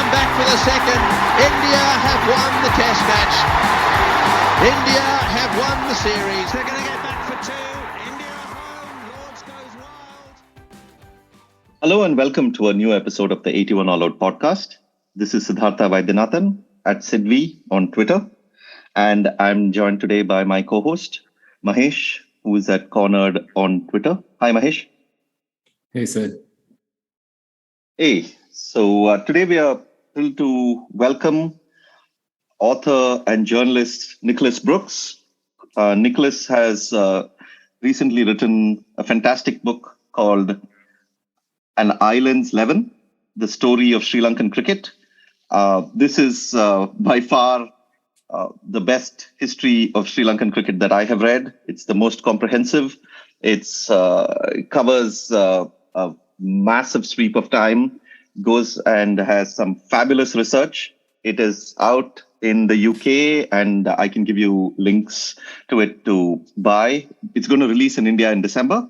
come back for the second. India have won the test match. India have won the series. They're going to get back for two. India home. Lords goes wild. Hello and welcome to a new episode of the 81 All Out podcast. This is Siddhartha Vaidyanathan at Sidvi on Twitter. And I'm joined today by my co-host, Mahesh, who is at Cornered on Twitter. Hi, Mahesh. Hey, Sid. Hey, so today we are thrilled to welcome author and journalist Nicholas Brookes. Nicholas has recently written a fantastic book called An Island's Leven, the story of Sri Lankan cricket. This is by far the best history of Sri Lankan cricket that I have read. It's the most comprehensive. It covers a massive sweep of time, goes and has some fabulous research. It is out in the UK, and I can give you links to it to buy. It's going to release in India in December,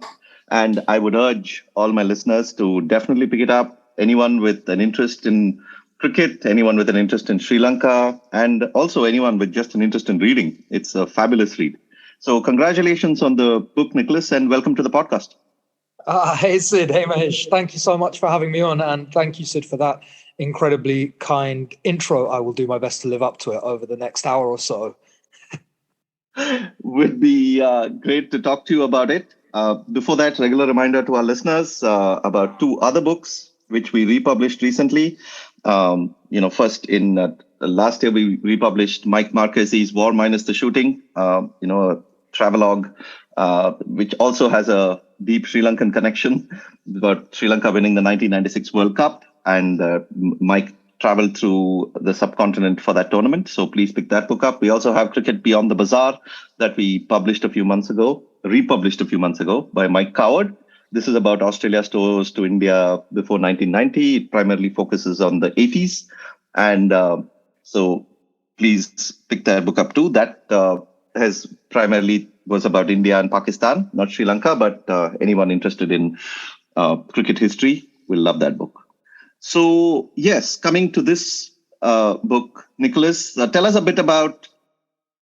and I would urge all my listeners to definitely pick it up. Anyone with an interest in cricket, anyone with an interest in Sri Lanka, and also anyone with just an interest in reading. It's a fabulous read. So congratulations on the book, Nicholas, and welcome to the podcast. Hey, Sid. Hey, Mahesh. Thank you so much for having me on. And thank you, Sid, for that incredibly kind intro. I will do my best to live up to it over the next hour or so. Would be great to talk to you about it. Before that, regular reminder to our listeners about two other books which we republished recently. First in last year, we republished Mike Marquez's War Minus the Shooting, a travelogue, which also has a deep Sri Lankan connection about Sri Lanka winning the 1996 World Cup. And Mike traveled through the subcontinent for that tournament. So please pick that book up. We also have Cricket Beyond the Bazaar that we republished a few months ago by Mike Coward. This is about Australia's tours to India before 1990. It primarily focuses on the 80s. And so please pick that book up too. That has primarily was about India and Pakistan, not Sri Lanka, but anyone interested in cricket history will love that book. So yes, coming to this book, Nicholas, tell us a bit about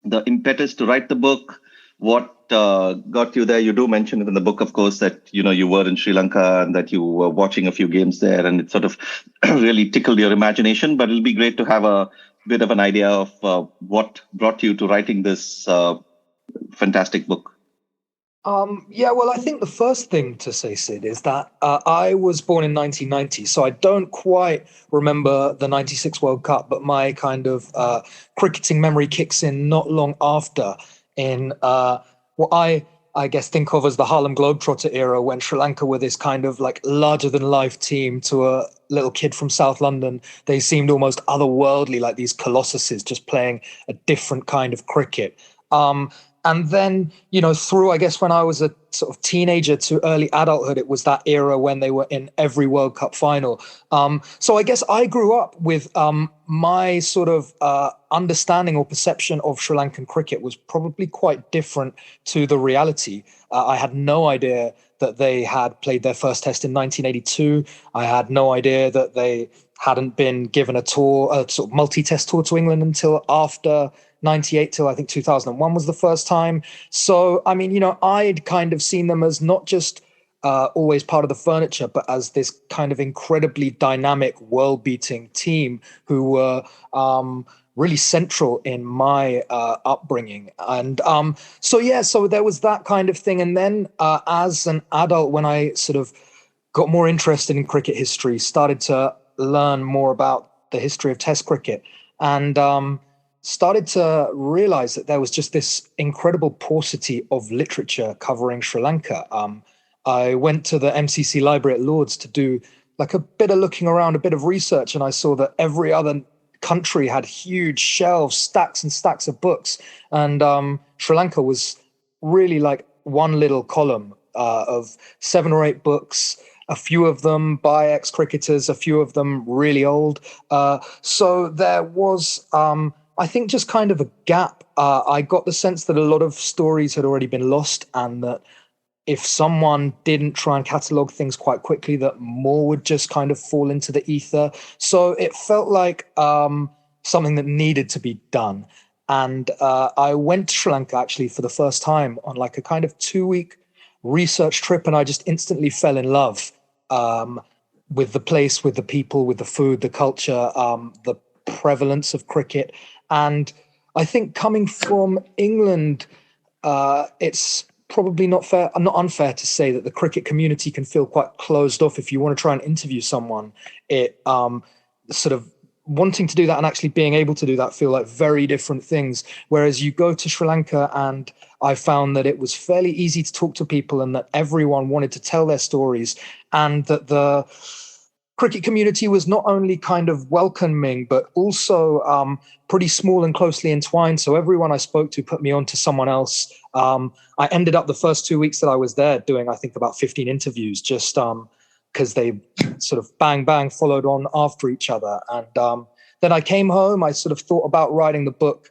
the impetus to write the book. What got you there? You do mention it in the book, of course, that you were in Sri Lanka and that you were watching a few games there, and it sort of really tickled your imagination. But it'll be great to have a bit of an idea of what brought you to writing this fantastic book. Well, I think the first thing to say, Sid, is that I was born in 1990, so I don't quite remember the 96 World Cup, but my kind of cricketing memory kicks in not long after in what I guess think of as the Harlem Globetrotter era, when Sri Lanka were this kind of like larger-than-life team to a little kid from South London. They seemed almost otherworldly, like these colossuses just playing a different kind of cricket. And then, through, I guess, when I was a sort of teenager to early adulthood, it was that era when they were in every World Cup final. So I guess I grew up with my sort of understanding or perception of Sri Lankan cricket was probably quite different to the reality. I had no idea that they had played their first test in 1982. I had no idea that they hadn't been given a tour, a sort of multi-test tour to England until after 98 till I think 2001 was the first time. So, I mean, I'd kind of seen them as not just always part of the furniture, but as this kind of incredibly dynamic, world-beating team who were really central in my upbringing. And so there was that kind of thing. And then as an adult, when I sort of got more interested in cricket history, started to learn more about the history of Test cricket, and started to realize that there was just this incredible paucity of literature covering Sri Lanka. I went to the MCC library at Lords to do like a bit of looking around, a bit of research, and I saw that every other country had huge shelves, stacks and stacks of books. And Sri Lanka was really like one little column of 7 or 8 books, a few of them by ex-cricketers, a few of them really old. So there was, I think, just kind of a gap. I got the sense that a lot of stories had already been lost, and that if someone didn't try and catalog things quite quickly, that more would just kind of fall into the ether. So it felt like something that needed to be done. And I went to Sri Lanka actually for the first time on like a kind of 2-week research trip, and I just instantly fell in love with the place, with the people, with the food, the culture, the prevalence of cricket. And I think coming from England, it's probably not unfair to say that the cricket community can feel quite closed off. If you want to try and interview someone, it sort of wanting to do that and actually being able to do that feel like very different things. Whereas you go to Sri Lanka, and I found that it was fairly easy to talk to people, and that everyone wanted to tell their stories, and that the cricket community was not only kind of welcoming, but also pretty small and closely entwined. So everyone I spoke to put me on to someone else. I ended up the first 2 weeks that I was there doing, I think, about 15 interviews, just because they sort of bang, bang followed on after each other. And then I came home. I sort of thought about writing the book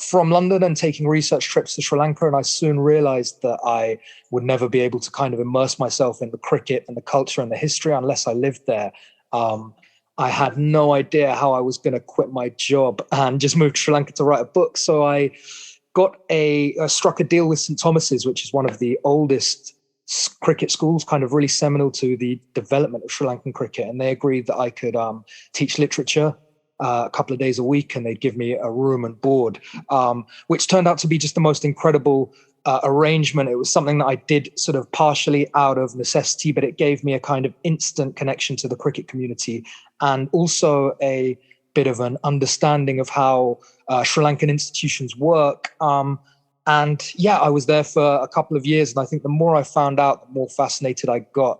from London and taking research trips to Sri Lanka. And I soon realized that I would never be able to kind of immerse myself in the cricket and the culture and the history unless I lived there. I had no idea how I was going to quit my job and just move to Sri Lanka to write a book. So I got struck a deal with St. Thomas's, which is one of the oldest cricket schools, kind of really seminal to the development of Sri Lankan cricket. And they agreed that I could teach literature a couple of days a week, and they'd give me a room and board, which turned out to be just the most incredible arrangement. It was something that I did sort of partially out of necessity, but it gave me a kind of instant connection to the cricket community, and also a bit of an understanding of how Sri Lankan institutions work. And yeah, I was there for a couple of years, and I think the more I found out, the more fascinated I got,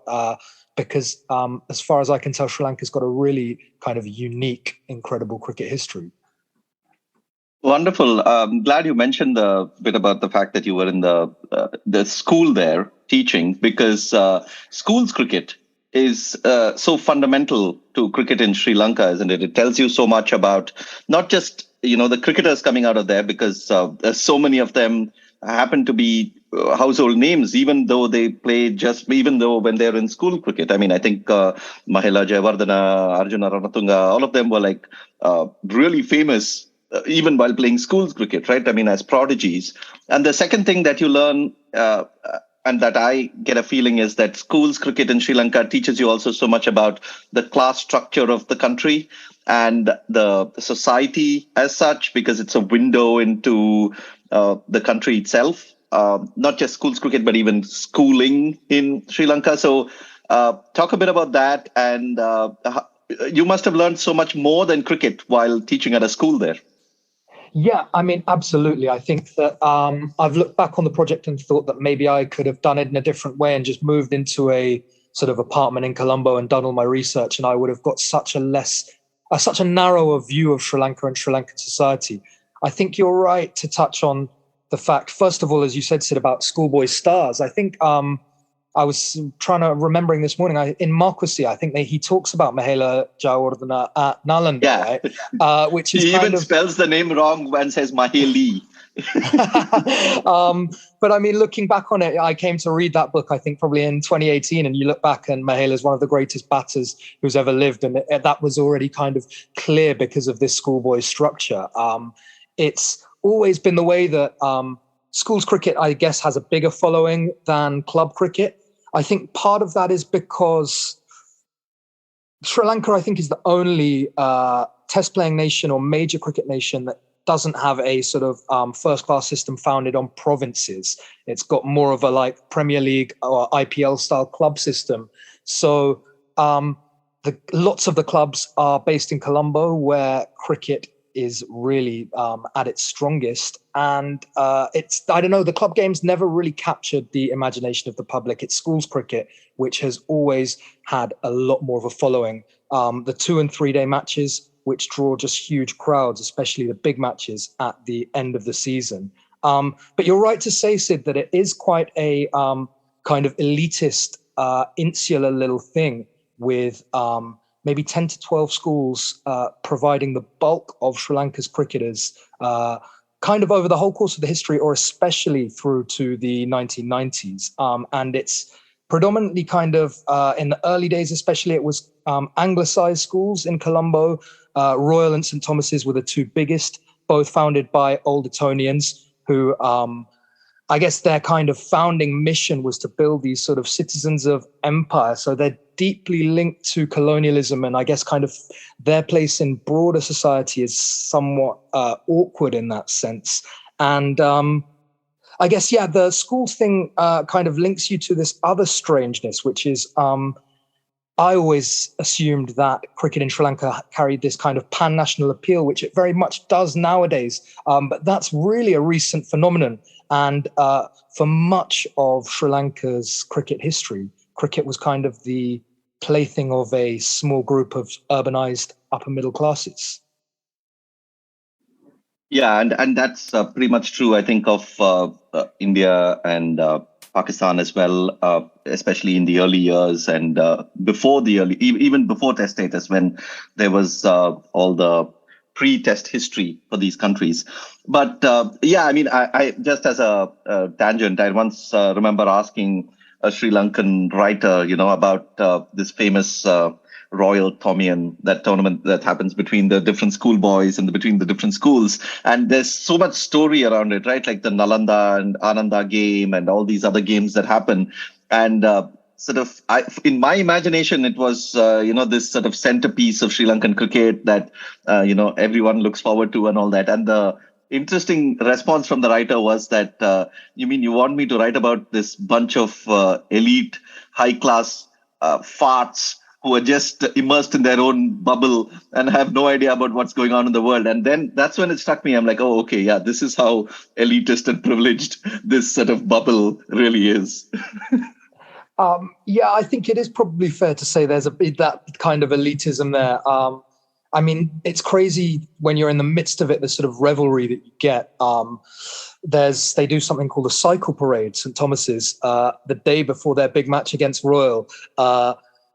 because as far as I can tell, Sri Lanka's got a really kind of unique, incredible cricket history. Wonderful. I'm glad you mentioned the bit about the fact that you were in the school there teaching, because schools cricket is so fundamental to cricket in Sri Lanka, isn't it? It tells you so much about not just the cricketers coming out of there, because there's so many of them happen to be household names, even though when they're in school cricket. I mean, I think Mahela Jayawardena, Arjuna Ranatunga, all of them were like really famous even while playing schools cricket, right? I mean, as prodigies. And the second thing that you learn, and that I get a feeling, is that schools cricket in Sri Lanka teaches you also so much about the class structure of the country and the society as such, because it's a window into the country itself, not just schools cricket, but even schooling in Sri Lanka. So talk a bit about that. And you must have learned so much more than cricket while teaching at a school there. Yeah, I mean, absolutely. I think that I've looked back on the project and thought that maybe I could have done it in a different way and just moved into a sort of apartment in Colombo and done all my research, and I would have got such a narrower view of Sri Lanka and Sri Lankan society. I think you're right to touch on the fact, first of all, as you said, Sid, about schoolboy stars. I think I was remembering this morning, in Marquisy, I think he talks about Mahela Jayawardena at Nalanda, right? Which is he even spells the name wrong and says Maheli. But I mean, looking back on it, I came to read that book, I think probably in 2018, and you look back and Mahela is one of the greatest batters who's ever lived. And that was already kind of clear because of this schoolboy structure. It's always been the way that schools cricket, I guess, has a bigger following than club cricket. I think part of that is because Sri Lanka, I think, is the only test-playing nation or major cricket nation that doesn't have a sort of first-class system founded on provinces. It's got more of a like Premier League or IPL-style club system. So lots of the clubs are based in Colombo, where cricket is really at its strongest. And I don't know, the club games never really captured the imagination of the public. It's schools cricket, which has always had a lot more of a following. The 2 and 3 day matches, which draw just huge crowds, especially the big matches at the end of the season. But you're right to say, Sid, that it is quite a kind of elitist, insular little thing with maybe 10 to 12 schools providing the bulk of Sri Lanka's cricketers kind of over the whole course of the history, or especially through to the 1990s. And it's predominantly kind of in the early days, especially, it was anglicized schools in Colombo. Royal and St. Thomas's were the two biggest, both founded by old Etonians who, I guess their kind of founding mission was to build these sort of citizens of empire. So they're deeply linked to colonialism, and I guess kind of their place in broader society is somewhat awkward in that sense. And I guess, yeah, the schools thing kind of links you to this other strangeness, which is I always assumed that cricket in Sri Lanka carried this kind of pan-national appeal, which it very much does nowadays. But that's really a recent phenomenon. And for much of Sri Lanka's cricket history, cricket was kind of the plaything of a small group of urbanized upper middle classes. Yeah, and that's pretty much true, I think, of India and Pakistan as well, especially in the early years and before even before Test status, when there was all the pre-test history for these countries. But yeah, I mean, I just as a tangent, I once remember asking a Sri Lankan writer, about this famous Royal Thomaian, that tournament that happens between the different schoolboys and between the different schools. And there's so much story around it, right? Like the Nalanda and Ananda game and all these other games that happen. And in my imagination, it was, this sort of centerpiece of Sri Lankan cricket that, everyone looks forward to and all that. And the interesting response from the writer was that, you mean you want me to write about this bunch of elite, high-class farts who are just immersed in their own bubble and have no idea about what's going on in the world? And then that's when it struck me. I'm like, oh, okay, yeah, this is how elitist and privileged this sort of bubble really is. Yeah, I think it is probably fair to say there's a bit that kind of elitism there. I mean, it's crazy when you're in the midst of it, the sort of revelry that you get. They do something called a cycle parade, St. Thomas's, the day before their big match against Worrell,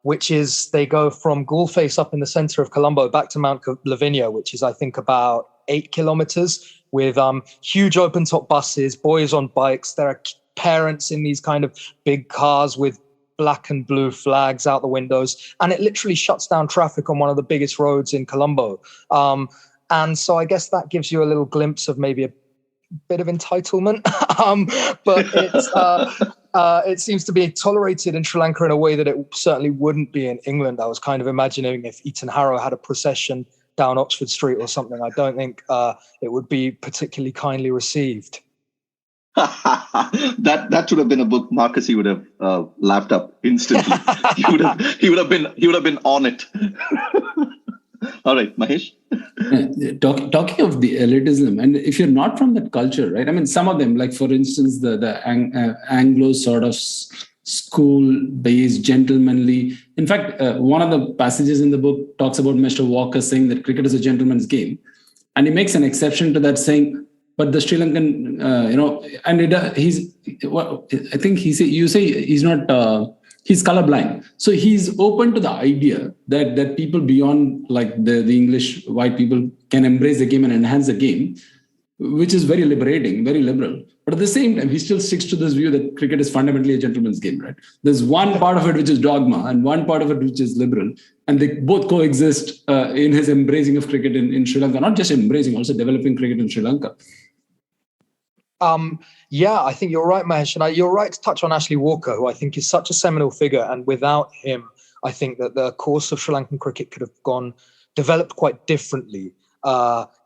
which is they go from Gulface up in the center of Colombo back to Mount Lavinia, which is, I think, about 8 kilometers, with huge open top buses, boys on bikes. There are parents in these kind of big cars with black and blue flags out the windows, and it literally shuts down traffic on one of the biggest roads in Colombo. And so I guess that gives you a little glimpse of maybe a bit of entitlement, but it seems to be tolerated in Sri Lanka in a way that it certainly wouldn't be in England. I was kind of imagining if Eton Harrow had a procession down Oxford Street or something, I don't think it would be particularly kindly received. that should have been a book Marcus would have laughed up instantly. he would have been on it. All right, Mahesh. Talking of the elitism, and if you're not from that culture, right? I mean, some of them, like for instance, the Anglo sort of school-based, gentlemanly. In fact, one of the passages in the book talks about Mr. Walker saying that cricket is a gentleman's game, and he makes an exception to that, saying, but the Sri Lankan, I think you say he's not. He's colorblind. So he's open to the idea that people beyond like the English white people can embrace the game and enhance the game, which is very liberating, very liberal. But at the same time, he still sticks to this view that cricket is fundamentally a gentleman's game, right? There's one part of it which is dogma and one part of it which is liberal. And they both coexist in his embracing of cricket in Sri Lanka, not just embracing, also developing cricket in Sri Lanka. Yeah, I think you're right, Mahesh. And you're right to touch on Ashley Walker, who I think is such a seminal figure. And without him, I think that the course of Sri Lankan cricket could have developed quite differently.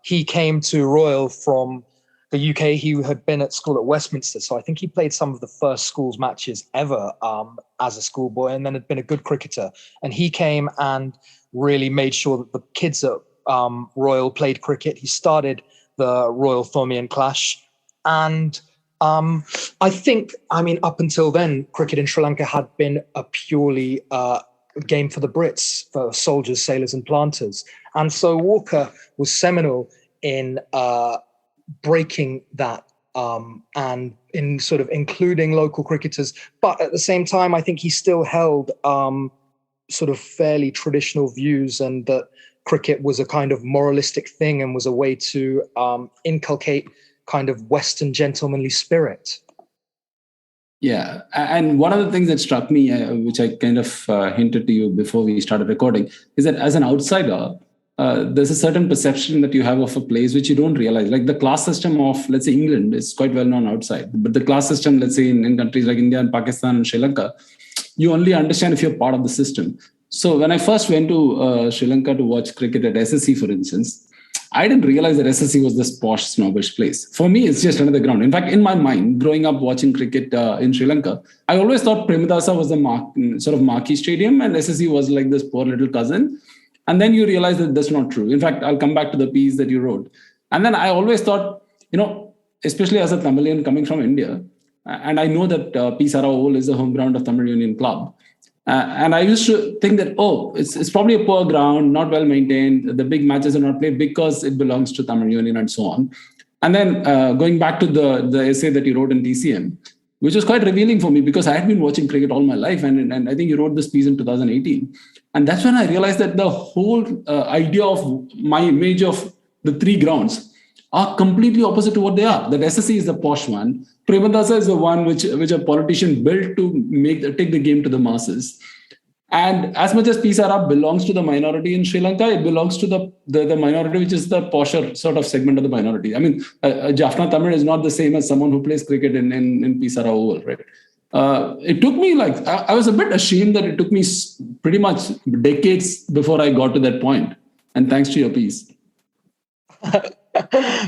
He came to Royal from the UK. He had been at school at Westminster. So I think he played some of the first schools matches ever as a schoolboy, and then had been a good cricketer. And he came and really made sure that the kids at Royal played cricket. He started the Royal Thomaian clash. And I think, up until then, cricket in Sri Lanka had been a purely game for the Brits, for soldiers, sailors and planters. And so Walker was seminal in breaking that and in sort of including local cricketers. But at the same time, I think he still held sort of fairly traditional views, and that cricket was a kind of moralistic thing and was a way to inculcate kind of Western gentlemanly spirit. Yeah. And one of the things that struck me, which I kind of hinted to you before we started recording, is that as an outsider, there's a certain perception that you have of a place which you don't realize. Like the class system of, let's say, England is quite well known outside. But the class system, let's say, in countries like India and Pakistan and Sri Lanka, you only understand if you're part of the system. So when I first went to Sri Lanka to watch cricket at SSC, for instance, I didn't realize that SSC was this posh, snobbish place. For me, it's just another ground. In fact, in my mind, growing up watching cricket in Sri Lanka, I always thought Premadasa was the sort of marquee stadium and SSC was like this poor little cousin. And then you realize that that's not true. In fact, I'll come back to the piece that you wrote. And then I always thought, especially as a Tamilian coming from India, and I know that P. Saraol is the home ground of Tamil Union Club. And I used to think that, it's probably a poor ground, not well maintained. The big matches are not played because it belongs to Tamil Union and so on. And then going back to the essay that you wrote in TCM, which was quite revealing for me because I had been watching cricket all my life. And I think you wrote this piece in 2018. And that's when I realized that the whole idea of my image of the three grounds are completely opposite to what they are. That SSC is the posh one. Premadasa is the one which a politician built to take the game to the masses. And as much as Pisara belongs to the minority in Sri Lanka, it belongs to the minority, which is the posher sort of segment of the minority. I mean, Jaffna Tamil is not the same as someone who plays cricket in Pisara Oval, right? It took me I was a bit ashamed that it took me pretty much decades before I got to that point. And thanks to your piece.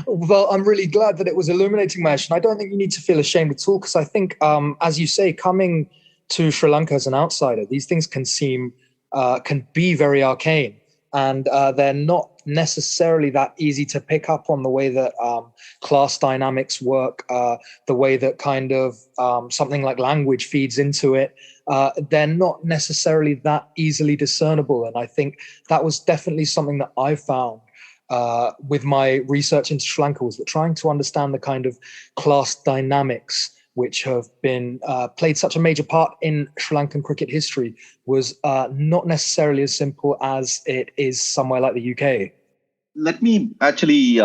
Well, I'm really glad that it was illuminating, Mahesh. And I don't think you need to feel ashamed at all, because I think, as you say, coming to Sri Lanka as an outsider, these things can be very arcane, and they're not necessarily that easy to pick up on, the way that class dynamics work, the way that kind of something like language feeds into it. They're not necessarily that easily discernible. And I think that was definitely something that I found with my research into Sri Lanka, was that trying to understand the kind of class dynamics which have been played such a major part in Sri Lankan cricket history was not necessarily as simple as it is somewhere like the UK. Let me actually,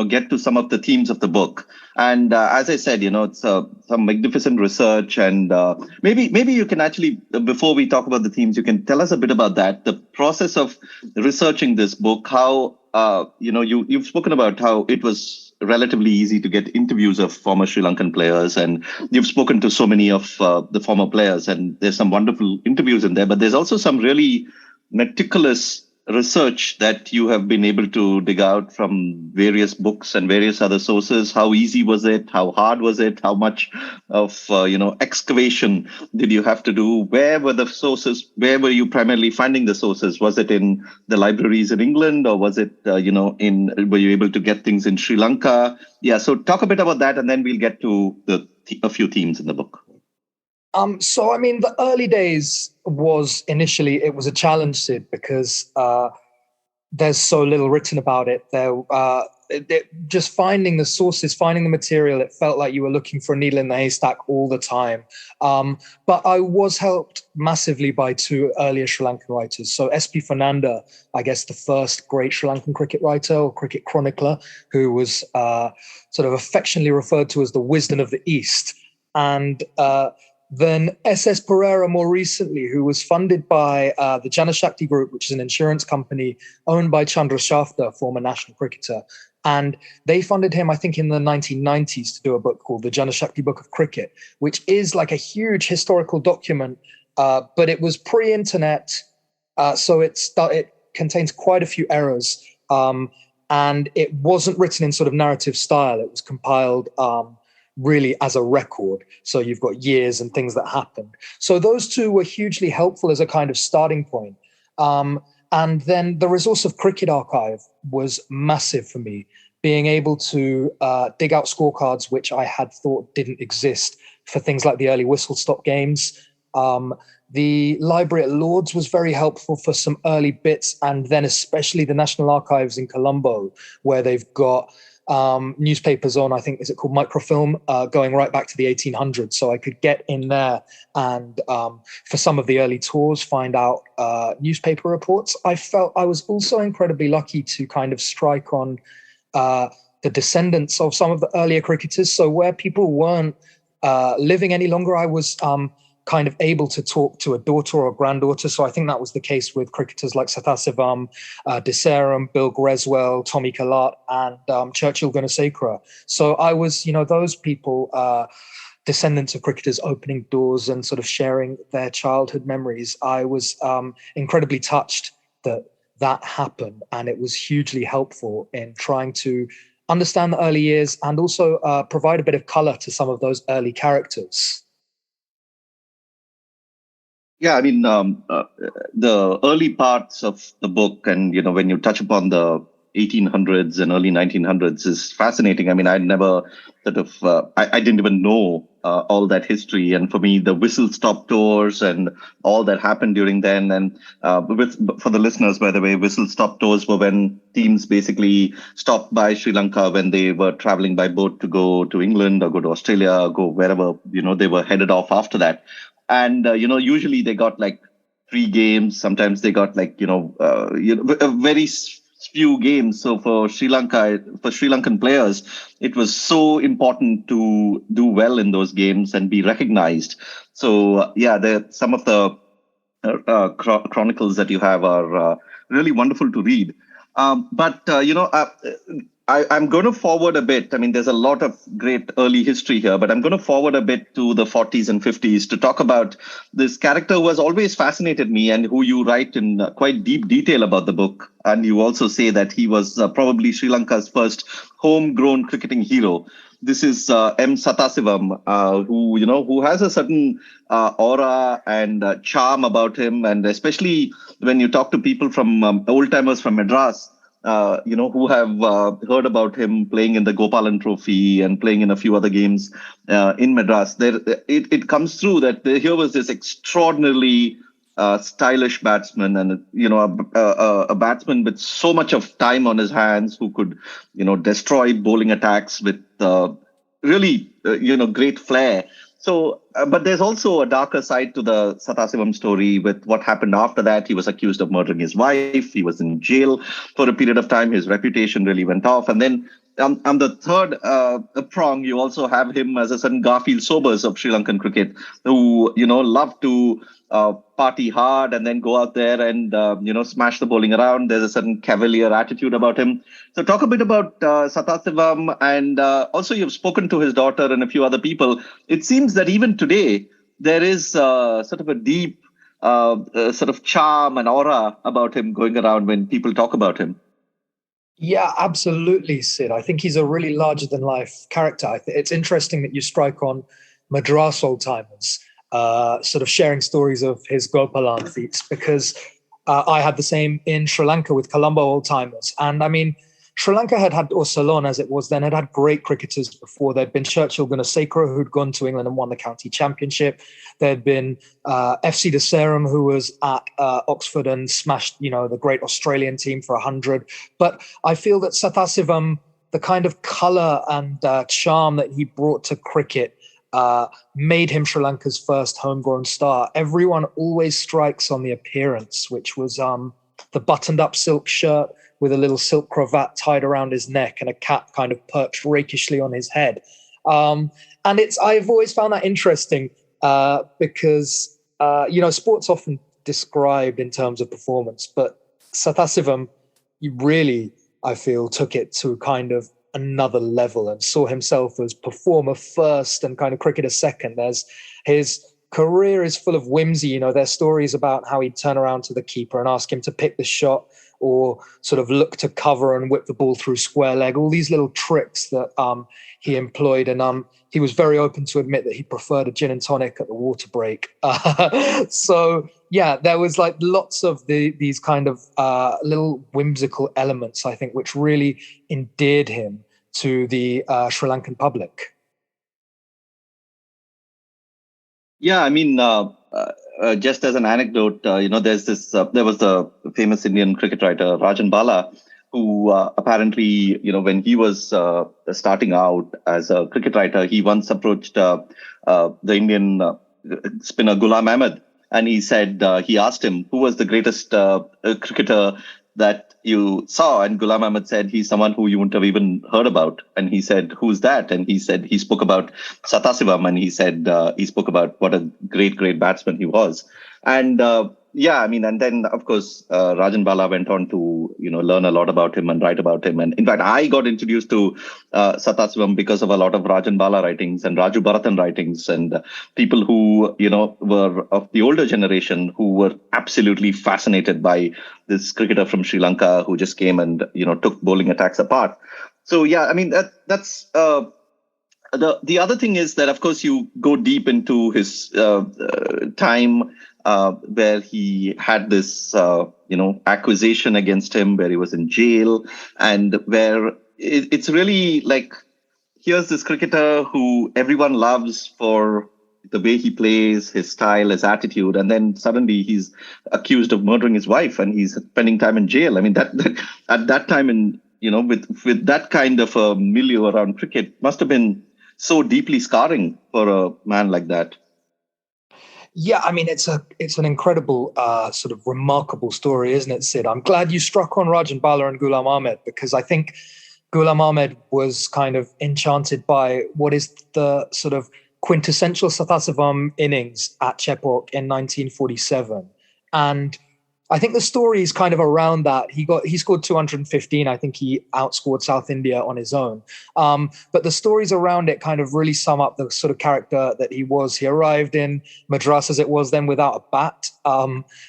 get to some of the themes of the book. And as I said, it's some magnificent research. And maybe you can actually, before we talk about the themes, you can tell us a bit about that, the process of researching this book, how, you've spoken about how it was relatively easy to get interviews of former Sri Lankan players. And you've spoken to so many of the former players, and there's some wonderful interviews in there. But there's also some really meticulous research that you have been able to dig out from various books and various other sources. How easy was it? How hard was it? How much of excavation did you have to do? Where were the sources? Where were you primarily finding the sources? Was it in the libraries in England, or was it were you able to get things in Sri Lanka? Yeah, so talk a bit about that, and then we'll get to a few themes in the book. So, I mean, the early days was a challenge, Sid, because there's so little written about it. Just finding the sources, finding the material, it felt like you were looking for a needle in the haystack all the time. But I was helped massively by two earlier Sri Lankan writers. So S.P. Fernanda, I guess the first great Sri Lankan cricket writer or cricket chronicler, who was sort of affectionately referred to as the Wisdom of the East. And then S.S. Pereira more recently, who was funded by the Janashakti Group, which is an insurance company owned by Chandra Shafter, former national cricketer. And they funded him, I think, in the 1990s to do a book called The Janashakti Book of Cricket, which is like a huge historical document, but it was pre-internet, so it contains quite a few errors. And it wasn't written in sort of narrative style. It was compiled really as a record. So you've got years and things that happened. So those two were hugely helpful as a kind of starting point. And then the resource of Cricket Archive was massive for me, being able to dig out scorecards, which I had thought didn't exist, for things like the early whistle-stop games. The library at Lord's was very helpful for some early bits, and then especially the National Archives in Colombo, where they've got newspapers on, I think, is it called microfilm, going right back to the 1800s. So I could get in there and for some of the early tours, find out newspaper reports. I felt I was also incredibly lucky to kind of strike on the descendants of some of the earlier cricketers. So where people weren't living any longer, I was kind of able to talk to a daughter or a granddaughter. So I think that was the case with cricketers like Sathasivam, Desaram, Bill Greswell, Tommy Collart, and Churchill Gunasekara. So I was, those people, descendants of cricketers, opening doors and sort of sharing their childhood memories. I was incredibly touched that happened, and it was hugely helpful in trying to understand the early years and also provide a bit of color to some of those early characters. Yeah, I mean, the early parts of the book, and when you touch upon the 1800s and early 1900s, is fascinating. I mean, I'd never I didn't even know all that history, and for me, the whistle-stop tours and all that happened during then. And for the listeners, by the way, whistle-stop tours were when teams basically stopped by Sri Lanka when they were traveling by boat to go to England or go to Australia or go wherever they were headed off after that. And, usually they got like 3 games. Sometimes they got like, a very few games. So for Sri Lankan players, it was so important to do well in those games and be recognized. So, some of the chronicles that you have are really wonderful to read. I'm going to forward a bit. I mean, there's a lot of great early history here, but I'm going to forward a bit to the 40s and 50s to talk about this character who has always fascinated me and who you write in quite deep detail about the book. And you also say that he was probably Sri Lanka's first homegrown cricketing hero. This is M. Sathasivam, who has a certain aura and charm about him. And especially when you talk to people from old-timers from Madras, who have heard about him playing in the Gopalan Trophy and playing in a few other games in Madras. It comes through that here was this extraordinarily stylish batsman, and a batsman with so much of time on his hands, who could destroy bowling attacks with really great flair. So, but there's also a darker side to the Sathasivam story with what happened after that. He was accused of murdering his wife. He was in jail for a period of time. His reputation really went off. And then on the third prong, you also have him as a certain Garfield Sobers of Sri Lankan cricket, who, loved to party hard and then go out there and, smash the bowling around. There's a certain cavalier attitude about him. So talk a bit about Sathasivam, and also you've spoken to his daughter and a few other people. It seems that even today, there is sort of a deep sort of charm and aura about him going around when people talk about him. Yeah, absolutely, Sid. I think he's a really larger-than-life character. It's interesting that you strike on Madras old-timers, sort of sharing stories of his Gopalan feats, because I had the same in Sri Lanka with Colombo old-timers. And I mean, Sri Lanka had, or Ceylon as it was then, had great cricketers before. There'd been Churchill Gunasekara, who'd gone to England and won the county championship. There'd been FC Desaram, who was at Oxford and smashed, the great Australian team for 100. But I feel that Sathasivam, the kind of colour and charm that he brought to cricket, made him Sri Lanka's first homegrown star. Everyone always strikes on the appearance, which was the buttoned-up silk shirt with a little silk cravat tied around his neck and a cap kind of perched rakishly on his head. And I've always found that interesting because, sport's often described in terms of performance, but Sathasivam, he really, I feel, took it to kind of another level and saw himself as performer first and kind of cricketer second. His career is full of whimsy. There's stories about how he'd turn around to the keeper and ask him to pick the shot, or sort of look to cover and whip the ball through square leg, all these little tricks that he employed. And he was very open to admit that he preferred a gin and tonic at the water break. So, yeah, there was like lots of these kind of little whimsical elements, I think, which really endeared him to the Sri Lankan public. Yeah, I mean, just as an anecdote, there's this. There was the famous Indian cricket writer Rajan Bala, who apparently, when he was starting out as a cricket writer, he once approached the Indian spinner Ghulam Ahmed, and he said he asked him who was the greatest cricketer that you saw. And Ghulam Ahmed said he's someone who you wouldn't have even heard about. And he said, who's that? And he said, he spoke about Sathasivam, and he said, he spoke about what a great, great batsman he was. And and then, of course, Rajan Bala went on to, learn a lot about him and write about him. And in fact, I got introduced to Sathasivam because of a lot of Rajan Bala writings and Raju Bharatan writings, and people who, were of the older generation who were absolutely fascinated by this cricketer from Sri Lanka who just came and, took bowling attacks apart. So, that's... The other thing is that, of course, you go deep into his time where he had this, accusation against him, where he was in jail, and where it's really like, here's this cricketer who everyone loves for the way he plays, his style, his attitude, and then suddenly he's accused of murdering his wife and he's spending time in jail. I mean, that at that time, in with that kind of a milieu around cricket, must have been so deeply scarring for a man like that. Yeah, I mean, it's an incredible, sort of remarkable story, isn't it, Sid? I'm glad you struck on Rajan Bala and Ghulam Ahmed, because I think Ghulam Ahmed was kind of enchanted by what is the sort of quintessential Sathasivam innings at Chepauk in 1947. And I think the story is kind of around that. He scored 215. I think he outscored South India on his own. But the stories around it kind of really sum up the sort of character that he was. He arrived in Madras, as it was then, without a bat.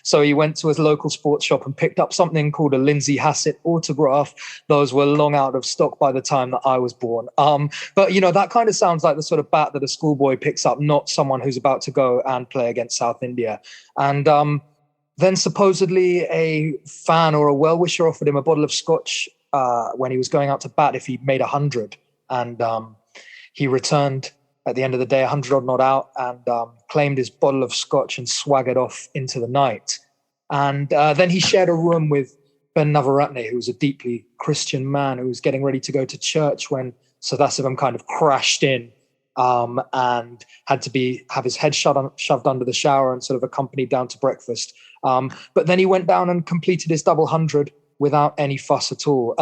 So he went to his local sports shop and picked up something called a Lindsay Hassett autograph. Those were long out of stock by the time that I was born. But, that kind of sounds like the sort of bat that a schoolboy picks up, not someone who's about to go and play against South India. And then supposedly a fan or a well-wisher offered him a bottle of scotch when he was going out to bat if he made 100. And he returned at the end of the day 100 odd not out, and claimed his bottle of scotch and swaggered off into the night. And then he shared a room with Ben Navaratne, who was a deeply Christian man who was getting ready to go to church when Sathasivam kind of crashed in and had to have his head shoved under the shower and sort of accompanied down to breakfast. But then he went down and completed his double 100 without any fuss at all.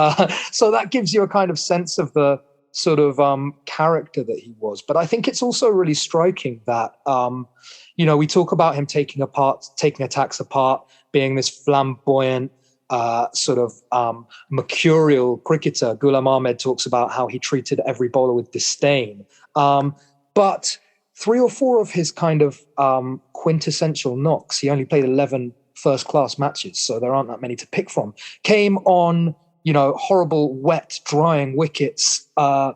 So that gives you a kind of sense of the sort of character that he was. But I think it's also really striking that, we talk about him taking attacks apart, being this flamboyant, sort of mercurial cricketer. Ghulam Ahmed talks about how he treated every bowler with disdain. But 3 or 4 of his kind of quintessential knocks, he only played 11 first-class matches, so there aren't that many to pick from, came on, horrible, wet, drying wickets. I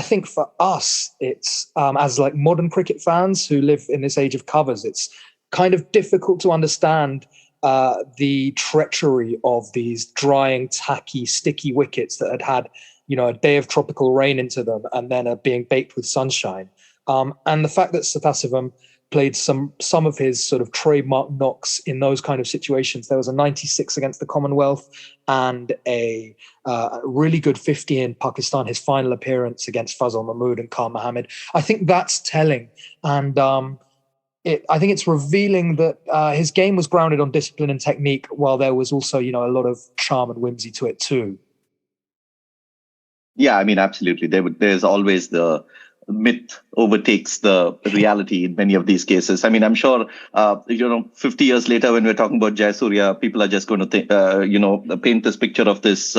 think for us, it's, as like modern cricket fans who live in this age of covers, it's kind of difficult to understand the treachery of these drying, tacky, sticky wickets that had a day of tropical rain into them and then are being baked with sunshine. And the fact that Sathasivam played some of his sort of trademark knocks in those kind of situations. There was a 96 against the Commonwealth and a really good 50 in Pakistan, his final appearance against Fazal Mahmood and Khan Mohammed. I think that's telling. And I think it's revealing that his game was grounded on discipline and technique, while there was also, a lot of charm and whimsy to it too. Yeah, I mean, absolutely. There's always the myth overtakes the reality in many of these cases. I mean, I'm sure, 50 years later, when we're talking about Jayasuriya, people are just going to think, paint this picture of this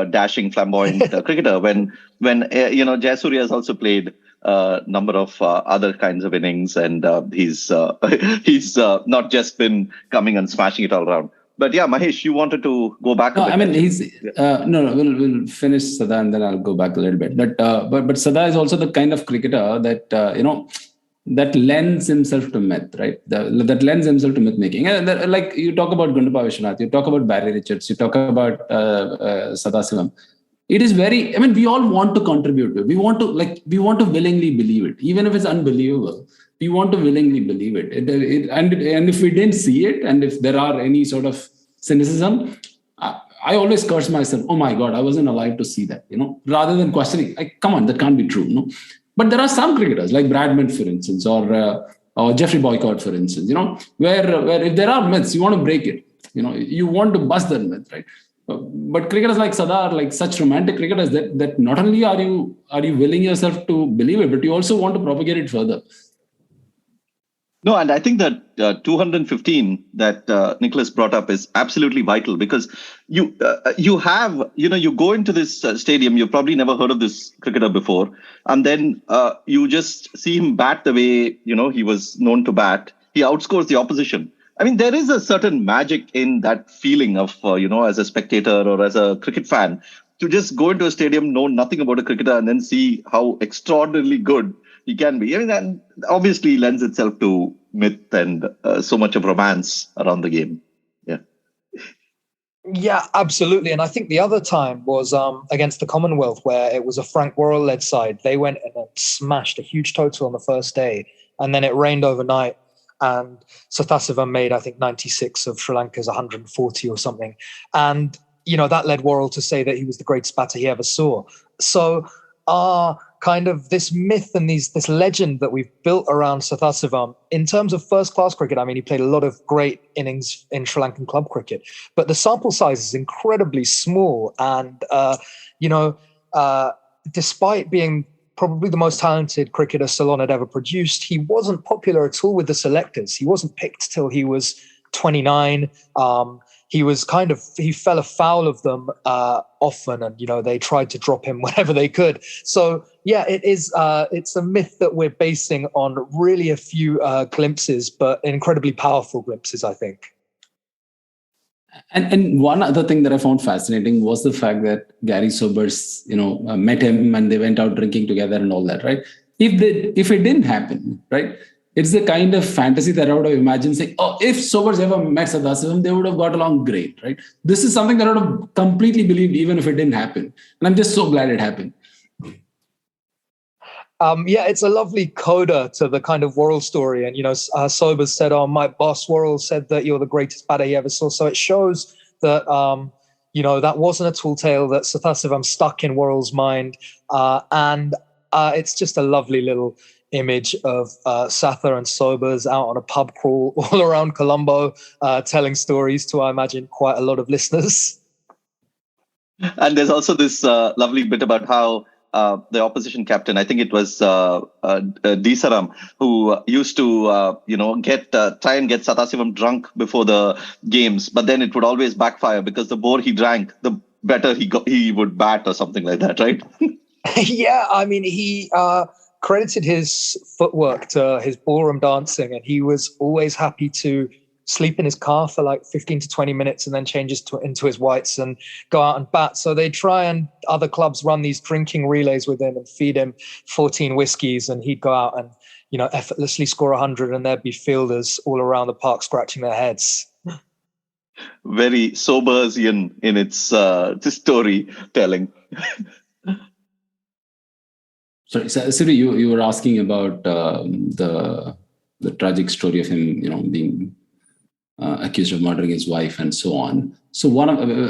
dashing, flamboyant cricketer. When Jayasuriya has also played a number of other kinds of innings, and he's not just been coming and smashing it all around. But yeah, Mahesh, you wanted to go back. No, I mean, we'll finish Satha and then I'll go back a little bit. But Satha is also the kind of cricketer that, that lends himself to myth, right? That lends himself to myth making. And like you talk about Gundappa Vishwanath, you talk about Barry Richards, you talk about Sathasivam. It is we all want to contribute to it. We want to willingly believe it. Even if it's unbelievable, we want to willingly believe it. And if we didn't see it, and if there are any sort of cynicism, I always curse myself. Oh my God, I wasn't alive to see that, rather than questioning, come on, that can't be true. But there are some cricketers like Bradman, for instance, or Jeffrey Boycott, for instance, where if there are myths, you want to break it. you want to bust that myth, right? But cricketers like Satha are like such romantic cricketers that not only are you willing yourself to believe it, but you also want to propagate it further. No, and I think that 215 that Nicholas brought up is absolutely vital, because you go into this stadium, you've probably never heard of this cricketer before, and then you just see him bat the way he was known to bat. He outscores the opposition. I mean, there is a certain magic in that feeling of as a spectator or as a cricket fan, to just go into a stadium, know nothing about a cricketer, and then see how extraordinarily good he can be. I mean, that obviously lends itself to myth and so much of romance around the game. Yeah. Yeah, absolutely. And I think the other time was against the Commonwealth, where it was a Frank Worrell-led side. They went and smashed a huge total on the first day, and then it rained overnight. And Sathasivam made, I think, 96 of Sri Lanka's 140 or something. And, that led Worrell to say that he was the greatest batter he ever saw. So kind of this myth and this legend that we've built around Sathasivam in terms of first-class cricket. I mean, he played a lot of great innings in Sri Lankan club cricket, but the sample size is incredibly small. And, despite being probably the most talented cricketer Ceylon had ever produced, he wasn't popular at all with the selectors. He wasn't picked till he was 29. He fell afoul of them often, and they tried to drop him whenever they could. So yeah, it's a myth that we're basing on really a few glimpses, but incredibly powerful glimpses, I think. And one other thing that I found fascinating was the fact that Gary Sobers, met him and they went out drinking together and all that, right? If it didn't happen, right? It's the kind of fantasy that I would have imagined saying, if Sobers ever met Sathasivam, they would have got along great, right? This is something that I would have completely believed even if it didn't happen. And I'm just so glad it happened. It's a lovely coda to the kind of Worrell story. And, Sobers said, my boss Worrell said that you're the greatest batter he ever saw. So it shows that, that wasn't a tall tale, that Sathasivam stuck in Worrell's mind. And it's just a lovely little image of Satha and Sobers out on a pub crawl all around Colombo, telling stories to, I imagine, quite a lot of listeners. And there's also this lovely bit about how the opposition captain, I think it was Disaram, who used to, try and get Sathasivam drunk before the games, but then it would always backfire because the more he drank, the better he would bat or something like that, right? Yeah, I mean, he credited his footwork to his ballroom dancing, and he was always happy to sleep in his car for like 15 to 20 minutes and then changes into his whites and go out and bat. So they try, and other clubs run these drinking relays with him and feed him 14 whiskeys, and he'd go out and, effortlessly score 100, and there'd be fielders all around the park scratching their heads. Very Sobersian in its storytelling. Sorry, Siri, you were asking about the tragic story of him, being accused of murdering his wife and so on. So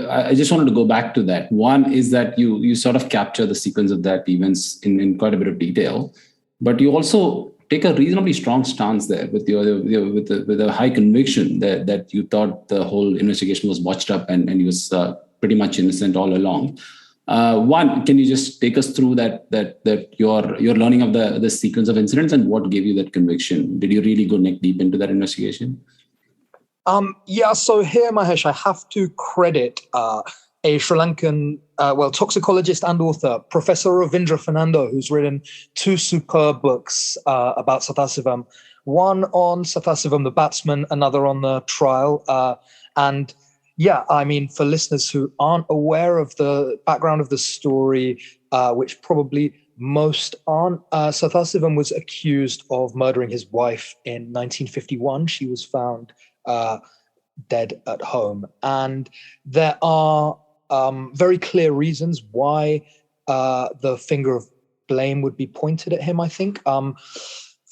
I just wanted to go back to that. One is that you sort of capture the sequence of that events in quite a bit of detail, but you also take a reasonably strong stance there with a high conviction that you thought the whole investigation was botched up and he was pretty much innocent all along. One, can you just take us through that your learning of the sequence of incidents and what gave you that conviction? Did you really go neck deep into that investigation? So here, Mahesh, I have to credit a Sri Lankan, toxicologist and author, Professor Aravinda Fernando, who's written 2 superb books about Sathasivam. One on Sathasivam, the batsman, another on the trial. For listeners who aren't aware of the background of the story, which probably most aren't, Sathasivam was accused of murdering his wife in 1951. She was found dead at home. And there are very clear reasons why the finger of blame would be pointed at him, I think.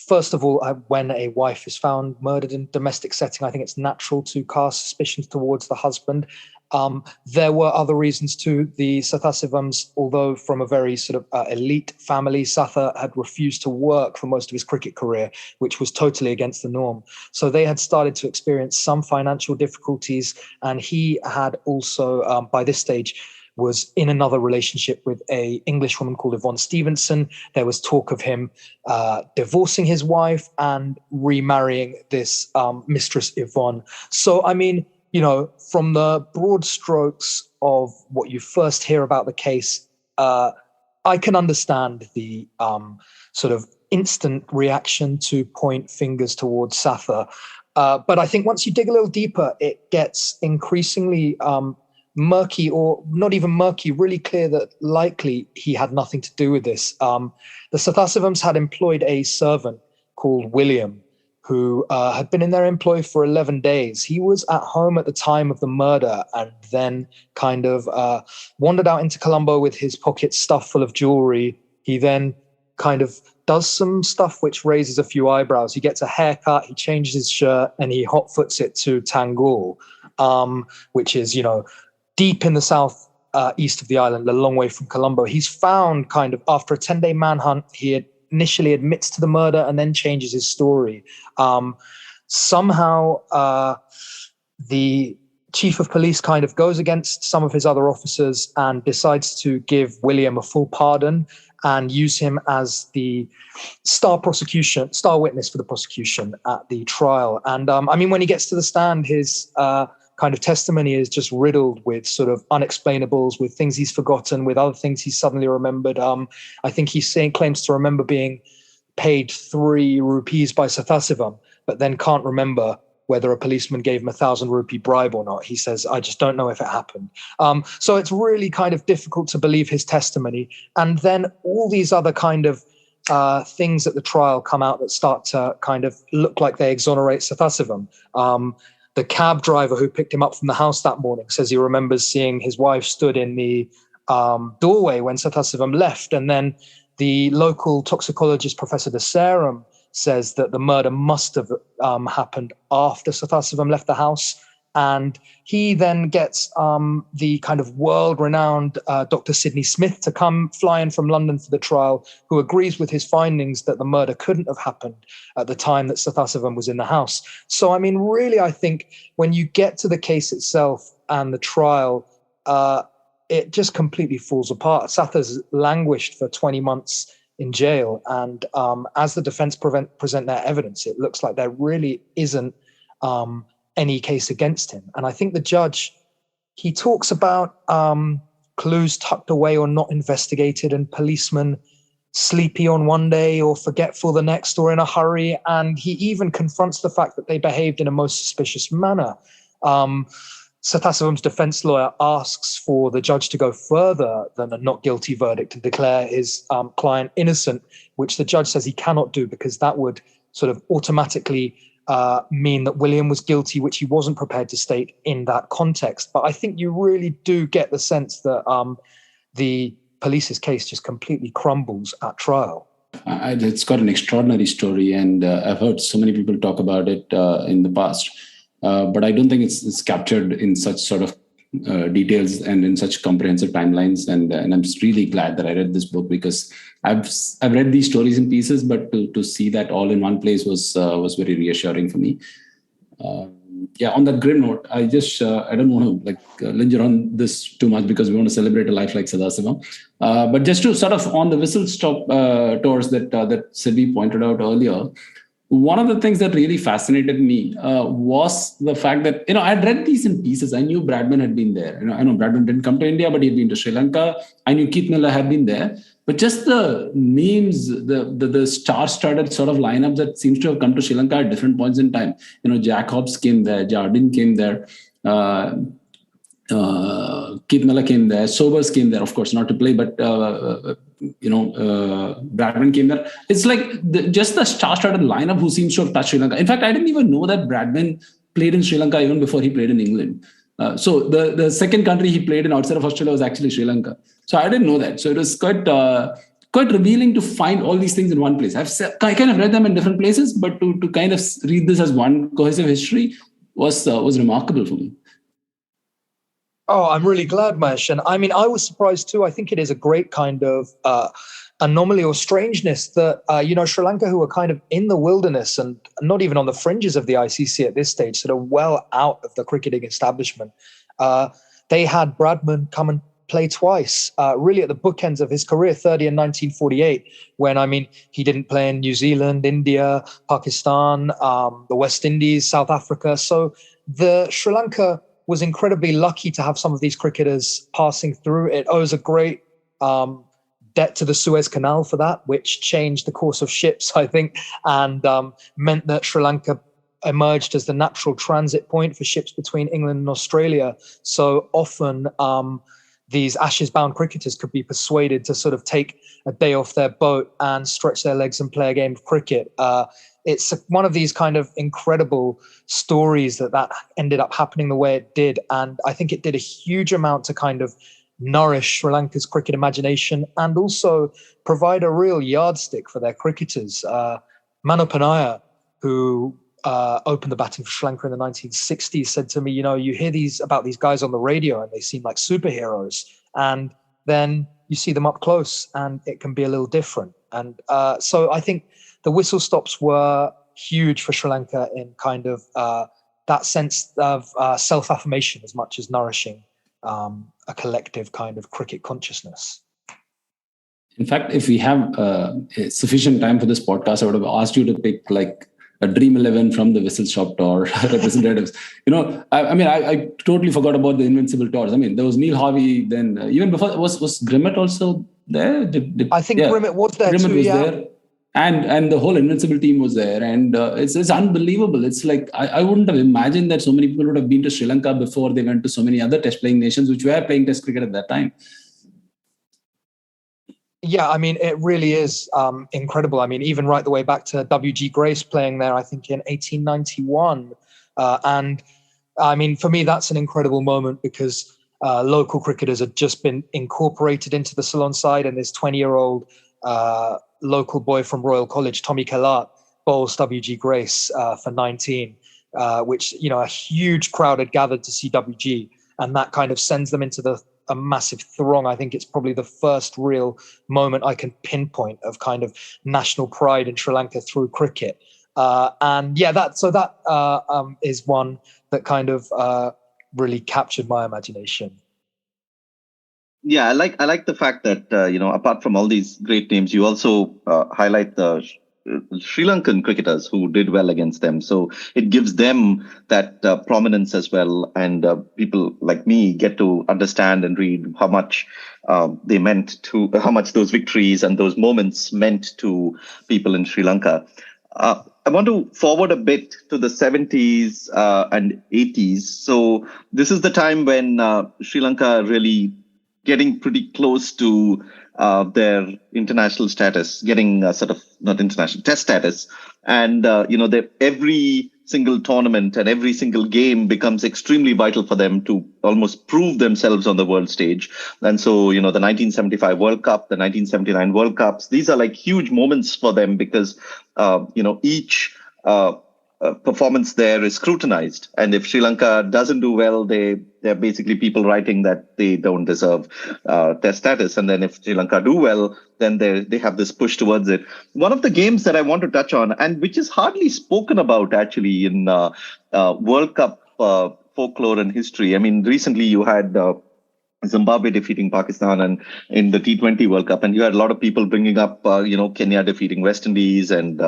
First of all, when a wife is found murdered in domestic setting, I think it's natural to cast suspicions towards the husband. There were other reasons too. The Sathassivams, although from a very sort of elite family, Satha had refused to work for most of his cricket career, which was totally against the norm. So they had started to experience some financial difficulties, and he had also, by this stage, was in another relationship with a English woman called Yvonne Stevenson. There was talk of him divorcing his wife and remarrying this mistress Yvonne. So, I mean, you know, from the broad strokes of what you first hear about the case, I can understand the sort of instant reaction to point fingers towards Satha. But I think once you dig a little deeper, it gets increasingly murky, or not even murky, really clear that likely he had nothing to do with this. The Sathassivams had employed a servant called William, who had been in their employ for 11 days. He was at home at the time of the murder and then kind of wandered out into Colombo with his pockets stuffed full of jewelry. He then kind of does some stuff which raises a few eyebrows. He gets a haircut, he changes his shirt, and he hotfoots it to Tangul, which is, you know, deep in the south east of the island, a long way from Colombo. He's found kind of after a 10-day manhunt. He initially admits to the murder and then changes his story. Somehow the chief of police kind of goes against some of his other officers and decides to give William a full pardon and use him as the star witness for the prosecution at the trial. And I mean, when he gets to the stand, his kind of testimony is just riddled with sort of unexplainables, with things he's forgotten, with other things he's suddenly remembered. I think he claims to remember being paid 3 rupees by Sathasivam, but then can't remember whether a policeman gave him 1,000 rupee bribe or not. He says, I just don't know if it happened. So it's really kind of difficult to believe his testimony. And then all these other kind of things at the trial come out that start to kind of look like they exonerate Sathasivam. The cab driver who picked him up from the house that morning says he remembers seeing his wife stood in the doorway when Sathasivam left. And then the local toxicologist, Professor De Sarum, says that the murder must have happened after Sathasivam left the house. And he then gets the kind of world-renowned Dr. Sidney Smith to come fly in from London for the trial, who agrees with his findings that the murder couldn't have happened at the time that Sathasivam was in the house. So, I mean, really, I think when you get to the case itself and the trial, it just completely falls apart. Satha's languished for 20 months in jail. And as the defense present their evidence, it looks like there really isn't any case against him. And I think the judge, he talks about clues tucked away or not investigated, and policemen sleepy on one day or forgetful the next or in a hurry. And he even confronts the fact that they behaved in a most suspicious manner. Sathasivam's defense lawyer asks for the judge to go further than a not guilty verdict and declare his client innocent, which the judge says he cannot do because that would sort of automatically mean that William was guilty, which he wasn't prepared to state in that context. But I think you really do get the sense that the police's case just completely crumbles at trial. It's got an extraordinary story, and I've heard so many people talk about it in the past. But I don't think it's captured in such sort of details and in such comprehensive timelines. And I'm just really glad that I read this book, because I've read these stories in pieces, but to see that all in one place was very reassuring for me. On that grim note, I don't want to linger on this too much, because we want to celebrate a life like Sathasivam. But just to sort of on the whistle stop tours that Sidvi pointed out earlier, one of the things that really fascinated me was the fact that, I'd read these in pieces. I knew Bradman had been there. I know Bradman didn't come to India, but he'd been to Sri Lanka. I knew Keith Miller had been there. But just the names, the star-studded sort of lineup that seems to have come to Sri Lanka at different points in time. Jack Hobbs came there, Jardine came there, Keith Miller came there, Sobers came there, of course, not to play, but Bradman came there. It's like just the star-studded lineup who seems to have touched Sri Lanka. In fact, I didn't even know that Bradman played in Sri Lanka even before he played in England. So the second country he played in outside of Australia was actually Sri Lanka. So I didn't know that. So it was quite revealing to find all these things in one place. I kind of read them in different places, but to kind of read this as one cohesive history was remarkable for me. Oh, I'm really glad, Mesh. And I mean, I was surprised too. I think it is a great kind of anomaly or strangeness that, Sri Lanka, who are kind of in the wilderness and not even on the fringes of the ICC at this stage, sort of well out of the cricketing establishment, they had Bradman come and play twice, really at the bookends of his career, 30 in 1948, when, I mean, he didn't play in New Zealand, India, Pakistan, the West Indies, South Africa. So the Sri Lanka was incredibly lucky to have some of these cricketers passing through. It owes a great debt to the Suez Canal for that, which changed the course of ships, I think, and meant that Sri Lanka emerged as the natural transit point for ships between England and Australia. So often these Ashes-bound cricketers could be persuaded to sort of take a day off their boat and stretch their legs and play a game of cricket. It's one of these kind of incredible stories that ended up happening the way it did. And I think it did a huge amount to kind of nourish Sri Lanka's cricket imagination and also provide a real yardstick for their cricketers. Mano Panaya, who opened the batting for Sri Lanka in the 1960s, said to me, you hear about these guys on the radio and they seem like superheroes. And then you see them up close and it can be a little different. And so I think the whistle stops were huge for Sri Lanka in kind of that sense of self-affirmation as much as nourishing a collective kind of cricket consciousness. In fact, if we have sufficient time for this podcast, I would have asked you to pick like a Dream 11 from the Whistle Stop Tour representatives. I totally forgot about the Invincible Tours. I mean, there was Neil Harvey. Then even before, was Grimmett also there? I think Grimmett was there Grimmett too. Was there. And the whole Invincible team was there. And it's unbelievable. It's like, I wouldn't have imagined that so many people would have been to Sri Lanka before they went to so many other test playing nations, which were playing test cricket at that time. Yeah, I mean, it really is incredible. I mean, even right the way back to W.G. Grace playing there, I think in 1891. And I mean, for me, that's an incredible moment because local cricketers had just been incorporated into the Ceylon side, and this 20-year-old local boy from Royal College, Tommy Kellart, bowls W.G. Grace for 19, which, a huge crowd had gathered to see W.G. And that kind of sends them into a massive throng. I think it's probably the first real moment I can pinpoint of kind of national pride in Sri Lanka through cricket. And yeah, that is one that kind of really captured my imagination. Yeah, I like the fact that apart from all these great names, you also highlight the Sri Lankan cricketers who did well against them. So it gives them that prominence as well. And people like me get to understand and read how much how much those victories and those moments meant to people in Sri Lanka. I want to forward a bit to the 70s and 80s. So this is the time when Sri Lanka really getting pretty close to their international status, getting not international, test status. And, every single tournament and every single game becomes extremely vital for them to almost prove themselves on the world stage. And so, the 1975 World Cup, the 1979 World Cups, these are like huge moments for them because, each performance there is scrutinized. And if Sri Lanka doesn't do well, they're basically people writing that they don't deserve their status. And then if Sri Lanka do well, then they have this push towards it. One of the games that I want to touch on, and which is hardly spoken about actually in World Cup folklore and history. I mean, recently you had Zimbabwe defeating Pakistan and in the T20 World Cup. And you had a lot of people bringing up, Kenya defeating West Indies and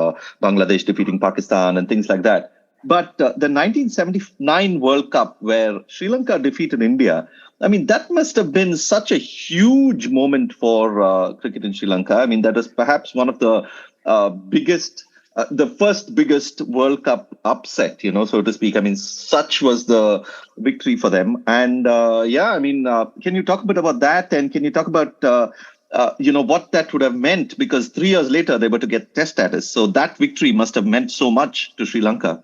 Bangladesh defeating Pakistan and things like that. But the 1979 World Cup where Sri Lanka defeated India, I mean, that must have been such a huge moment for cricket in Sri Lanka. I mean, that was perhaps one of the the first biggest World Cup upset, so to speak. I mean, such was the victory for them. And can you talk a bit about that? And can you talk about, what that would have meant? Because 3 years later, they were to get test status. So that victory must have meant so much to Sri Lanka.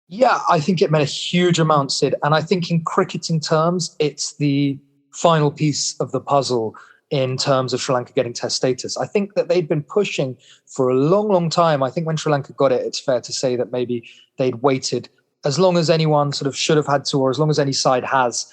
Yeah, I think it meant a huge amount, Sid. And I think in cricketing terms, it's the final piece of the puzzle in terms of Sri Lanka getting test status. I think that they'd been pushing for a long, long time. I think when Sri Lanka got it, it's fair to say that maybe they'd waited as long as anyone sort of should have had to, or as long as any side has,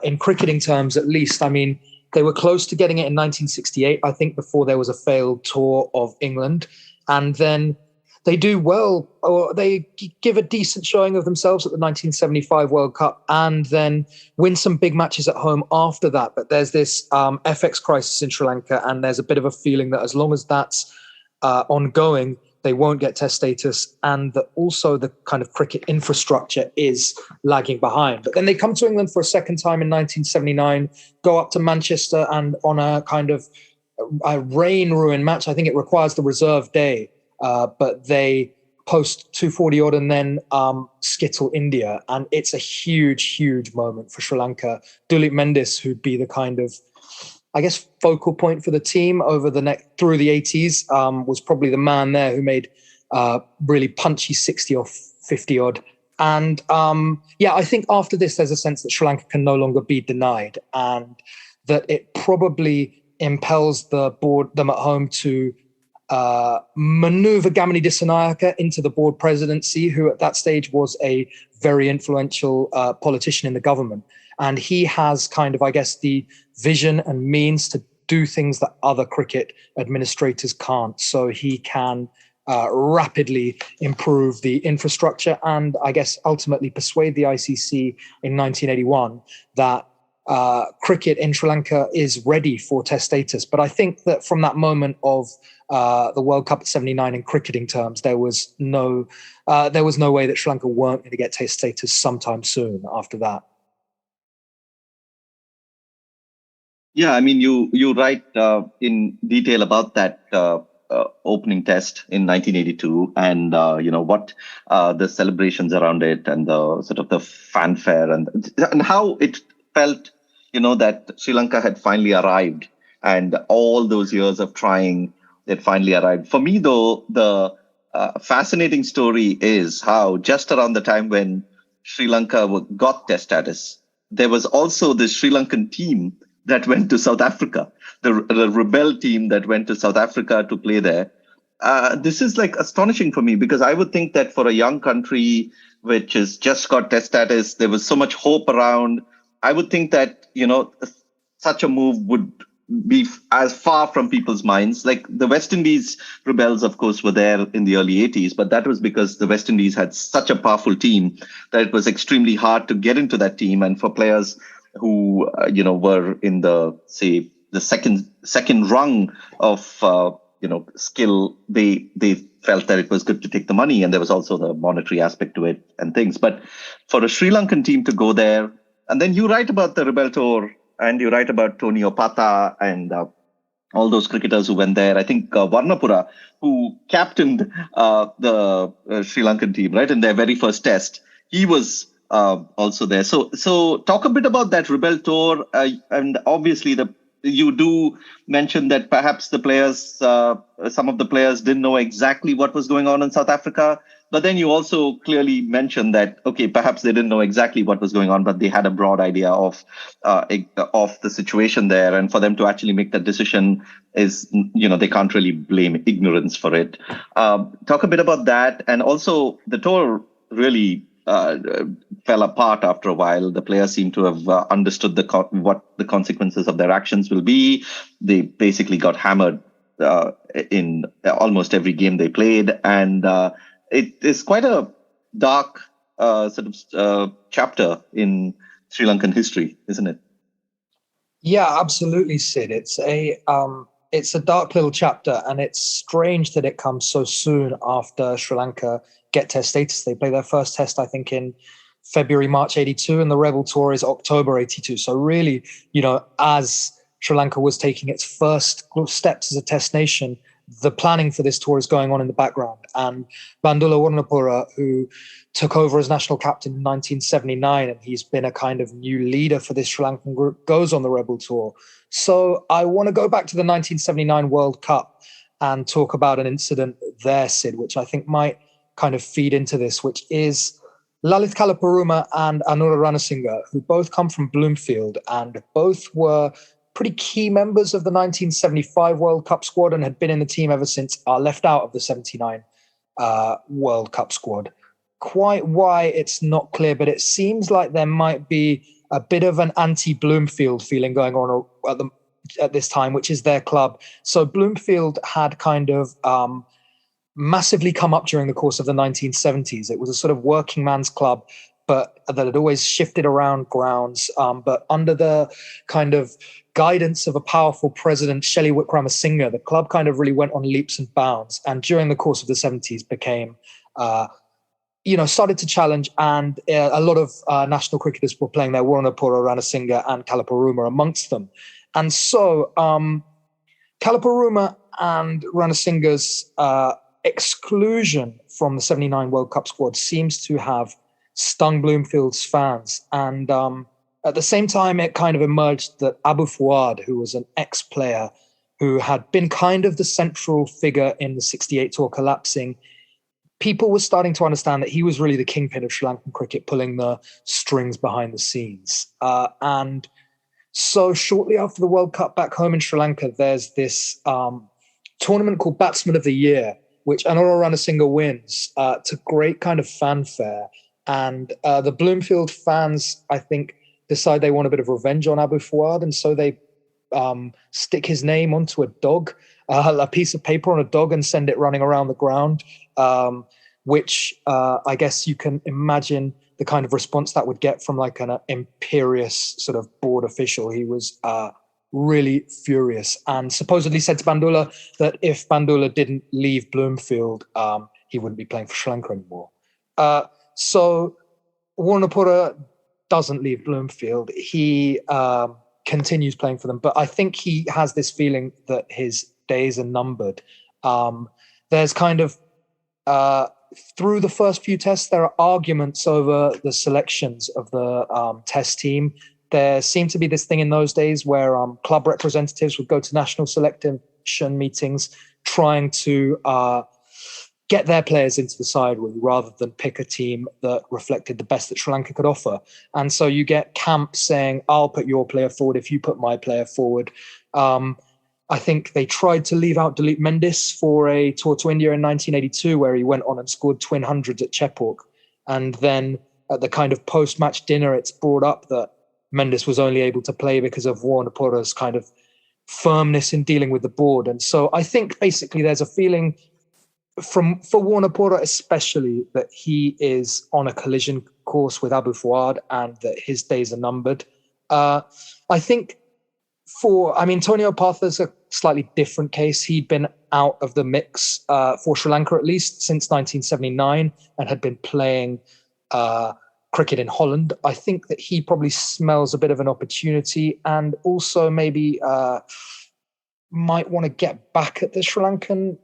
in cricketing terms, at least. I mean, they were close to getting it in 1968, I think, before there was a failed tour of England. And then they do well, or they give a decent showing of themselves at the 1975 World Cup and then win some big matches at home after that. But there's this FX crisis in Sri Lanka, and there's a bit of a feeling that as long as that's ongoing, they won't get test status, and that also the kind of cricket infrastructure is lagging behind. But then they come to England for a second time in 1979, go up to Manchester, and on a kind of a rain-ruined match, I think it requires the reserve day, but they post 240 odd and then skittle India. And it's a huge, huge moment for Sri Lanka. Duleep Mendis, who'd be the kind of, I guess, focal point for the team over through the 80s, was probably the man there who made really punchy 60 or 50 odd. And I think after this, there's a sense that Sri Lanka can no longer be denied, and that it probably impels them at home to maneuver Gamini Dissanayake into the board presidency, who at that stage was a very influential politician in the government. And he has kind of, I guess, the vision and means to do things that other cricket administrators can't. So he can rapidly improve the infrastructure and, I guess, ultimately persuade the ICC in 1981 that cricket in Sri Lanka is ready for test status. But I think that from that moment of the World Cup at 79 in cricketing terms, there was no way that Sri Lanka weren't going to get test status sometime soon after that. Yeah, I mean, you write in detail about that opening test in 1982, and what the celebrations around it, and the sort of the fanfare, and how it felt, that Sri Lanka had finally arrived, and all those years of trying, it finally arrived. For me, though, the fascinating story is how just around the time when Sri Lanka got test status, there was also the Sri Lankan team that went to South Africa, the rebel team that went to South Africa to play there. This is like astonishing for me, because I would think that for a young country which has just got test status, there was so much hope around. I would think that, such a move would be as far from people's minds. Like the West Indies rebels, of course, were there in the early 80s, but that was because the West Indies had such a powerful team that it was extremely hard to get into that team. And for players who were in the second rung of skill, they felt that it was good to take the money, and there was also the monetary aspect to it and things. But for a Sri Lankan team to go there, and then you write about the rebel tour, and you write about Tony Opatha and all those cricketers who went there. I think Varnapura, who captained the Sri Lankan team, right, in their very first test, he was also there. So talk a bit about that rebel tour, and obviously you do mention that perhaps the players, some of the players didn't know exactly what was going on in South Africa, but then you also clearly mentioned that, okay, perhaps they didn't know exactly what was going on, but they had a broad idea of the situation there, and for them to actually make that decision is, they can't really blame ignorance for it. Talk a bit about that, and also the tour really fell apart after a while. The players seem to have understood what the consequences of their actions will be. They basically got hammered in almost every game they played, and it is quite a dark chapter in Sri Lankan history, isn't it? Yeah, absolutely, Sid. It's a dark little chapter, and it's strange that it comes so soon after Sri Lanka get test status. They play their first test, I think, in February, March 82, and the Rebel Tour is October 82. So really, as Sri Lanka was taking its first steps as a test nation, the planning for this tour is going on in the background. And Bandula Warnapura, who took over as national captain in 1979, and he's been a kind of new leader for this Sri Lankan group, goes on the Rebel Tour. So I want to go back to the 1979 World Cup and talk about an incident there, Sid, which I think might kind of feed into this, which is Lalit Kalaparuma and Anura Ranasinghe, who both come from Bloomfield and both were pretty key members of the 1975 World Cup squad and had been in the team ever since left out of the 79 World Cup squad. quite why it's not clear, but it seems like there might be a bit of an anti-Bloomfield feeling going on at this time, which is their club. So Bloomfield had kind of massively come up during the course of the 1970s. It was a sort of working man's club, but that had always shifted around grounds. But under the kind of guidance of a powerful president, Shelly Wickramasinghe, the club kind of really went on leaps and bounds. And during the course of the 70s became started to challenge, and a lot of national cricketers were playing there, Warrenapura, Ranasinghe, and Kalaparuma amongst them. And so Kalaparuma and Ranasinghe's exclusion from the 79 World Cup squad seems to have stung Bloomfield's fans. And at the same time, it kind of emerged that Abu Fuad, who was an ex-player who had been kind of the central figure in the 68 tour collapsing, people were starting to understand that he was really the kingpin of Sri Lankan cricket, pulling the strings behind the scenes. And so shortly after the World Cup back home in Sri Lanka, there's this tournament called Batsman of the Year, which Anura Ranasinghe wins to great kind of fanfare. And the Bloomfield fans, I think, decide they want a bit of revenge on Abu Fuad. And so they stick his name onto a dog, a piece of paper on a dog, and send it running around the ground. Which I guess you can imagine the kind of response that would get from like an imperious sort of board official. He was really furious and supposedly said to Bandula that if Bandula didn't leave Bloomfield, he wouldn't be playing for Sri Lanka anymore. So Warrenapura doesn't leave Bloomfield. He continues playing for them. But I think he has this feeling that his days are numbered. There's kind of through the first few tests, there are arguments over the selections of the test team. There seemed to be this thing in those days where club representatives would go to national selection meetings trying to get their players into the side really, rather than pick a team that reflected the best that Sri Lanka could offer. And so you get camps saying, I'll put your player forward if you put my player forward. I think they tried to leave out Dilip Mendis for a tour to India in 1982, where he went on and scored twin hundreds at Chepauk. And then at the kind of post-match dinner, it's brought up that Mendis was only able to play because of Warrenapura's kind of firmness in dealing with the board. And so I think basically there's a feeling for Warrenapura especially that he is on a collision course with Abu Fuad and that his days are numbered. I think Tony Opatha's a slightly different case. He'd been out of the mix for Sri Lanka at least since 1979 and had been playing cricket in Holland. I think that he probably smells a bit of an opportunity and also maybe might want to get back at the Sri Lankan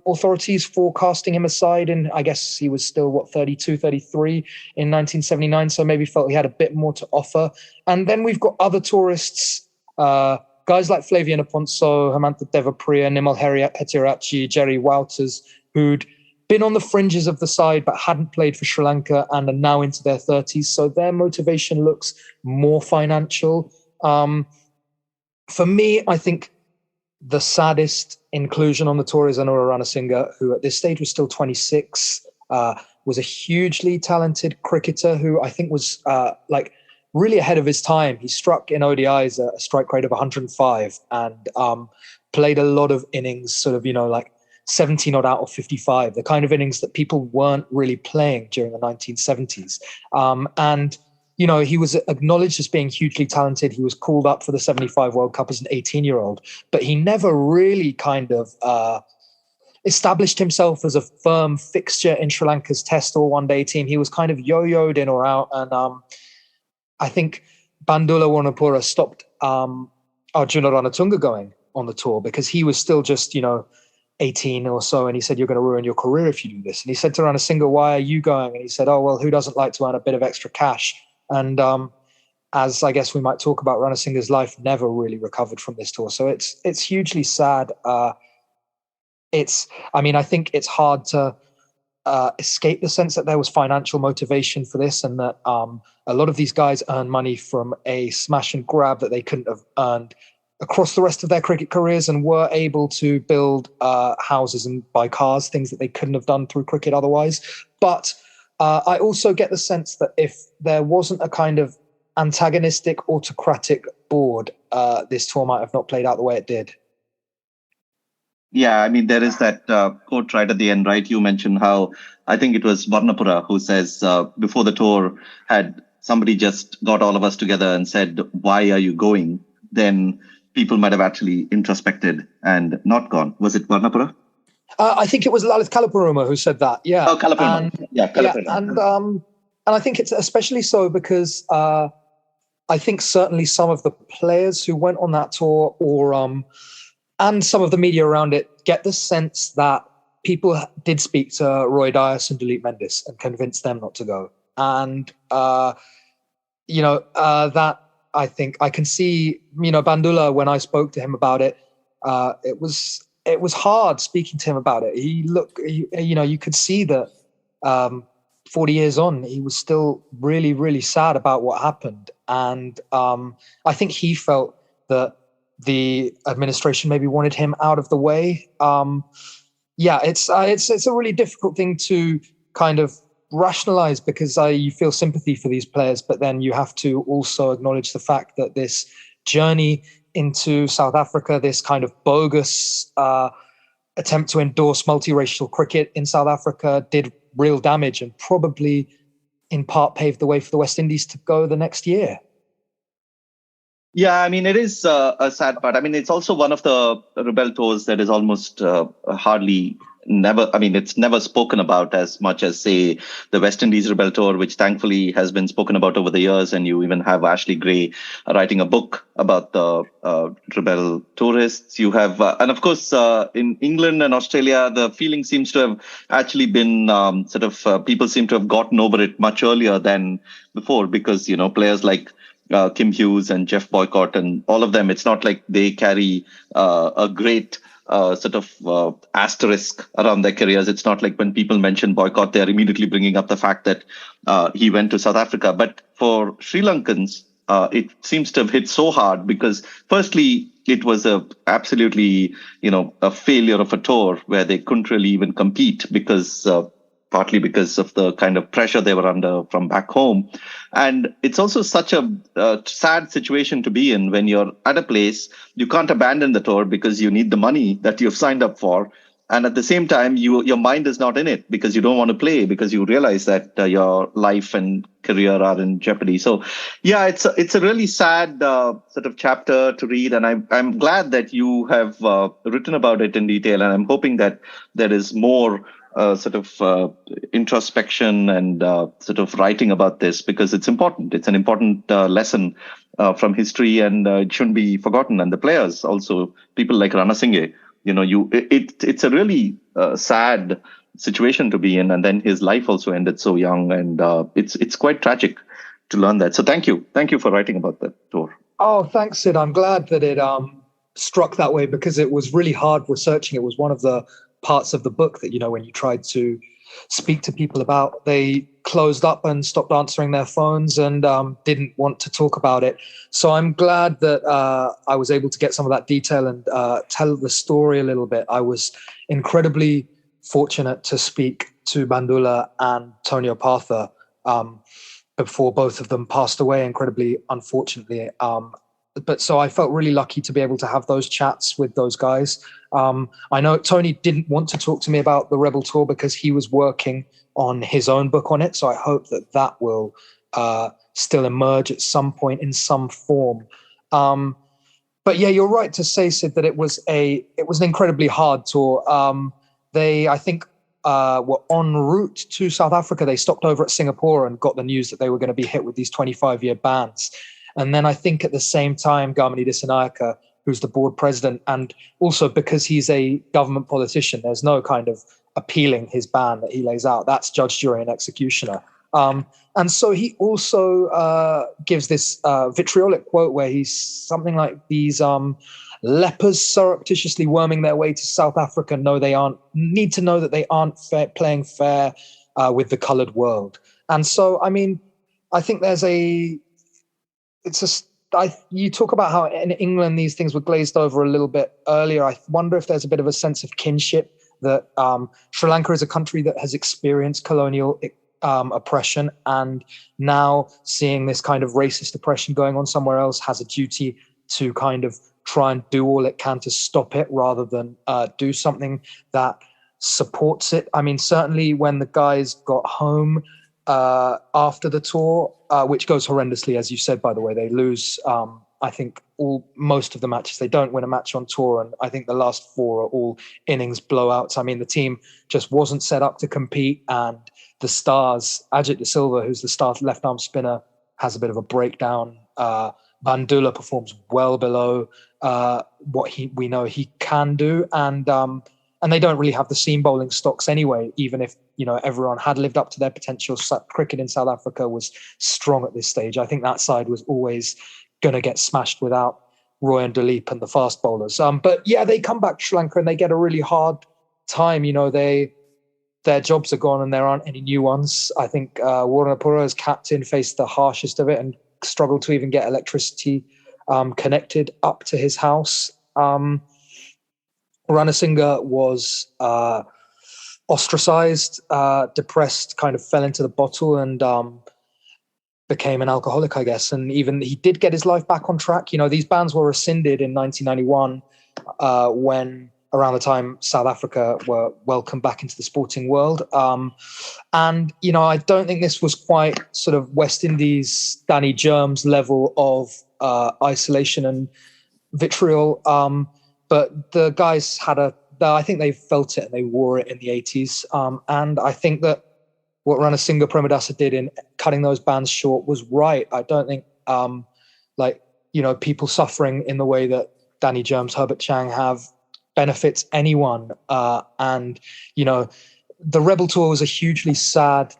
authorities for casting him aside. And I guess he was still, 32, 33 in 1979. So maybe felt he had a bit more to offer. And then we've got other tourists, guys like Flavian Aponso, Hemantha Devapriya, Nimal Hetirachi, Jerry Wouters, who'd been on the fringes of the side but hadn't played for Sri Lanka and are now into their 30s. So their motivation looks more financial. For me, I think the saddest inclusion on the tour is Anura Ranasinghe, who at this stage was still 26, was a hugely talented cricketer who I think was really ahead of his time. He struck in ODIs a strike rate of 105 and played a lot of innings, 17 odd out of 55, the kind of innings that people weren't really playing during the 1970s. He was acknowledged as being hugely talented. He was called up for the 75 World Cup as an 18-year-old, but he never really kind of established himself as a firm fixture in Sri Lanka's test or one-day team. He was kind of yo-yoed in or out. And I think Bandula Warrenapura stopped Arjuna Ranatunga going on the tour because he was still just, 18 or so. And he said, you're going to ruin your career if you do this. And he said to Ranasinghe, why are you going? And he said, oh, well, who doesn't like to earn a bit of extra cash? And as I guess we might talk about, Ranasinghe's life never really recovered from this tour. So it's hugely sad. I think it's hard to escape the sense that there was financial motivation for this and that a lot of these guys earn money from a smash and grab that they couldn't have earned across the rest of their cricket careers and were able to build houses and buy cars, things that they couldn't have done through cricket otherwise. But I also get the sense that if there wasn't a kind of antagonistic, autocratic board, this tour might have not played out the way it did. Yeah, I mean, there is that quote right at the end, right? You mentioned how I think it was Varnapura who says before the tour, had somebody just got all of us together and said, "Why are you going?" Then people might have actually introspected and not gone. Was it Varnapura? I think it was Lalith Kalaparuma who said that. Yeah. Oh, Kalaparuma. Yeah, Kalaparuma. Yeah, and I think it's especially so because I think certainly some of the players who went on that tour, or and some of the media around it, get the sense that people did speak to Roy Dias and Dilip Mendis and convince them not to go. And that I think I can see. Bandula, when I spoke to him about it, it was hard speaking to him about it. You could see that 40 years on, he was still really, really sad about what happened. And I think he felt that the administration maybe wanted him out of the way. It's a really difficult thing to kind of rationalize, because you feel sympathy for these players, but then you have to also acknowledge the fact that this journey into South Africa, this kind of bogus attempt to endorse multiracial cricket in South Africa, did real damage and probably in part paved the way for the West Indies to go the next year. Yeah, I mean, it is a sad part. I mean, it's also one of the rebel tours that is almost it's never spoken about as much as, say, the West Indies Rebel Tour, which thankfully has been spoken about over the years. And you even have Ashley Gray writing a book about the rebel tourists. You have, and of course, in England and Australia, the feeling seems to have actually been people seem to have gotten over it much earlier than before, because, players like Kim Hughes and Jeff Boycott and all of them, it's not like they carry a great asterisk around their careers. It's not like when people mention Boycott, they're immediately bringing up the fact that he went to South Africa. But for Sri Lankans, it seems to have hit so hard because, firstly, it was absolutely a failure of a tour where they couldn't really even compete because partly because of the kind of pressure they were under from back home. And it's also such a sad situation to be in when you're at a place, you can't abandon the tour because you need the money that you've signed up for. And at the same time, your mind is not in it because you don't want to play, because you realize that your life and career are in jeopardy. So, yeah, it's a really sad sort of chapter to read. And I'm glad that you have written about it in detail. And I'm hoping that there is more introspection and sort of writing about this, because it's important. It's an important lesson from history, and it shouldn't be forgotten. And the players also, people like Rana Singhe, it's a really sad situation to be in. And then his life also ended so young, and it's quite tragic to learn that. So thank you for writing about that tour. Oh, thanks, Sid. I'm glad that it struck that way, because it was really hard researching. It was one of the parts of the book that, when you tried to speak to people about, they closed up and stopped answering their phones and didn't want to talk about it. So I'm glad that I was able to get some of that detail and tell the story a little bit. I was incredibly fortunate to speak to Bandula and Tony Opatha before both of them passed away, incredibly unfortunately. But so I felt really lucky to be able to have those chats with those guys. I know Tony didn't want to talk to me about the Rebel Tour because he was working on his own book on it. So I hope that will still emerge at some point in some form. But yeah, you're right to say, Sid, that it was an incredibly hard tour. They, I think, were en route to South Africa. They stopped over at Singapore and got the news that they were going to be hit with these 25-year bans. And then I think at the same time, Gamani Dissanayake, who's the board president, and also because he's a government politician, there's no kind of appealing his ban that he lays out. That's judge, jury, and executioner. And so he also gives this vitriolic quote where he's something like, these lepers surreptitiously worming their way to South Africa need to know that they aren't playing fair with the coloured world. And so, I mean, I think you talk about how in England these things were glazed over a little bit earlier. I wonder if there's a bit of a sense of kinship that Sri Lanka is a country that has experienced colonial oppression, and now seeing this kind of racist oppression going on somewhere else, has a duty to kind of try and do all it can to stop it rather than do something that supports it. I mean, certainly when the guys got home after the tour, which goes horrendously, as you said, by the way, they lose, I think, most of the matches. They don't win a match on tour, and I think the last 4 are all innings blowouts. I mean, the team just wasn't set up to compete, and the stars, Ajit De Silva, who's the star left-arm spinner, has a bit of a breakdown. Bandula performs well below what we know he can do, and they don't really have the seam bowling stocks anyway. Even if everyone had lived up to their potential, cricket in South Africa was strong at this stage. I think that side was always going to get smashed without Roy and Dilip and the fast bowlers. But yeah, they come back to Sri Lanka and they get a really hard time. Their jobs are gone and there aren't any new ones. I think Warrenapura as captain faced the harshest of it and struggled to even get electricity connected up to his house. Ranasinghe was ostracized, depressed, kind of fell into the bottle and became an alcoholic, I guess. And even he did get his life back on track. These bans were rescinded in 1991 when around the time South Africa were welcomed back into the sporting world. And I don't think this was quite sort of West Indies, Danny Germs level of isolation and vitriol. But the guys I think they felt it and they wore it in the 80s. And I think that what Ranasinghe Premadasa did in cutting those bans short was right. I don't think people suffering in the way that Danny Germs, Herbert Chang have benefits anyone. And the Rebel Tour was a hugely sad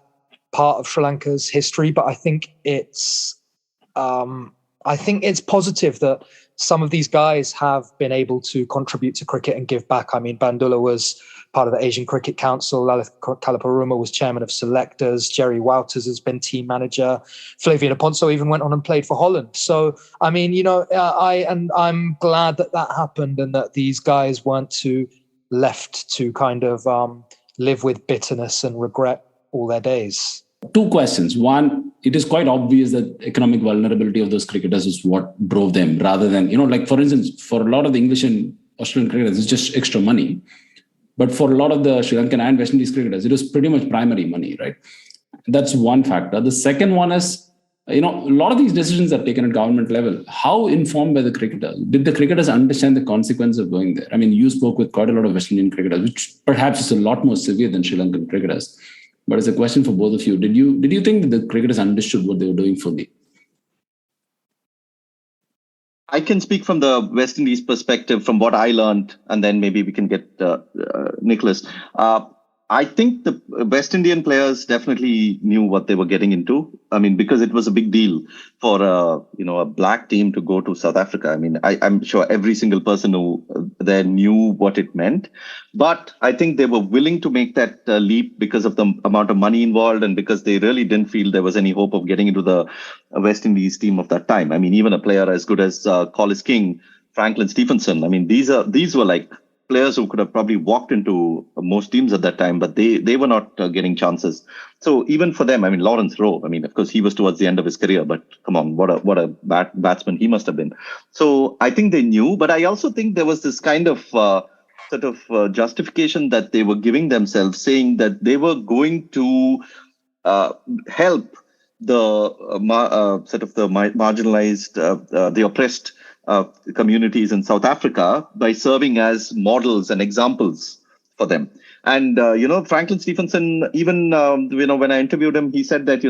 part of Sri Lanka's history, but I think it's positive that some of these guys have been able to contribute to cricket and give back. I mean, Bandula was part of the Asian Cricket Council. Lalith Kalaparuma was chairman of selectors. Jerry Wouters has been team manager. Flavio Ponso even went on and played for Holland. So, I mean, I'm glad that happened and that these guys weren't left to kind of live with bitterness and regret all their days. 2 questions. One, it is quite obvious that economic vulnerability of those cricketers is what drove them rather than, for instance, for a lot of the English and Australian cricketers, it's just extra money. But for a lot of the Sri Lankan and West Indies cricketers, it was pretty much primary money, right? That's one factor. The second one is, a lot of these decisions are taken at government level. How informed by the cricketers? Did the cricketers understand the consequence of going there? I mean, you spoke with quite a lot of West Indian cricketers, which perhaps is a lot more severe than Sri Lankan cricketers. But it's a question for both of you. Did you think that the cricketers understood what they were doing fully? I can speak from the West Indies perspective, from what I learned, and then maybe we can get Nicholas. I think the West Indian players definitely knew what they were getting into. I mean, because it was a big deal for a black team to go to South Africa. I mean, I'm sure every single person who there knew what it meant. But I think they were willing to make that leap because of the amount of money involved and because they really didn't feel there was any hope of getting into the West Indies team of that time. I mean, even a player as good as Collis King, Franklin Stephenson. I mean, these were like players who could have probably walked into most teams at that time, but they were not getting chances. So even for them, I mean, Lawrence Rowe, I mean, of course, he was towards the end of his career, but come on, what a batsman he must have been. So I think they knew, but I also think there was this kind of justification that they were giving themselves, saying that they were going to help the marginalized, the oppressed communities in South Africa by serving as models and examples for them. And, Franklin Stephenson, even, when I interviewed him, he said that,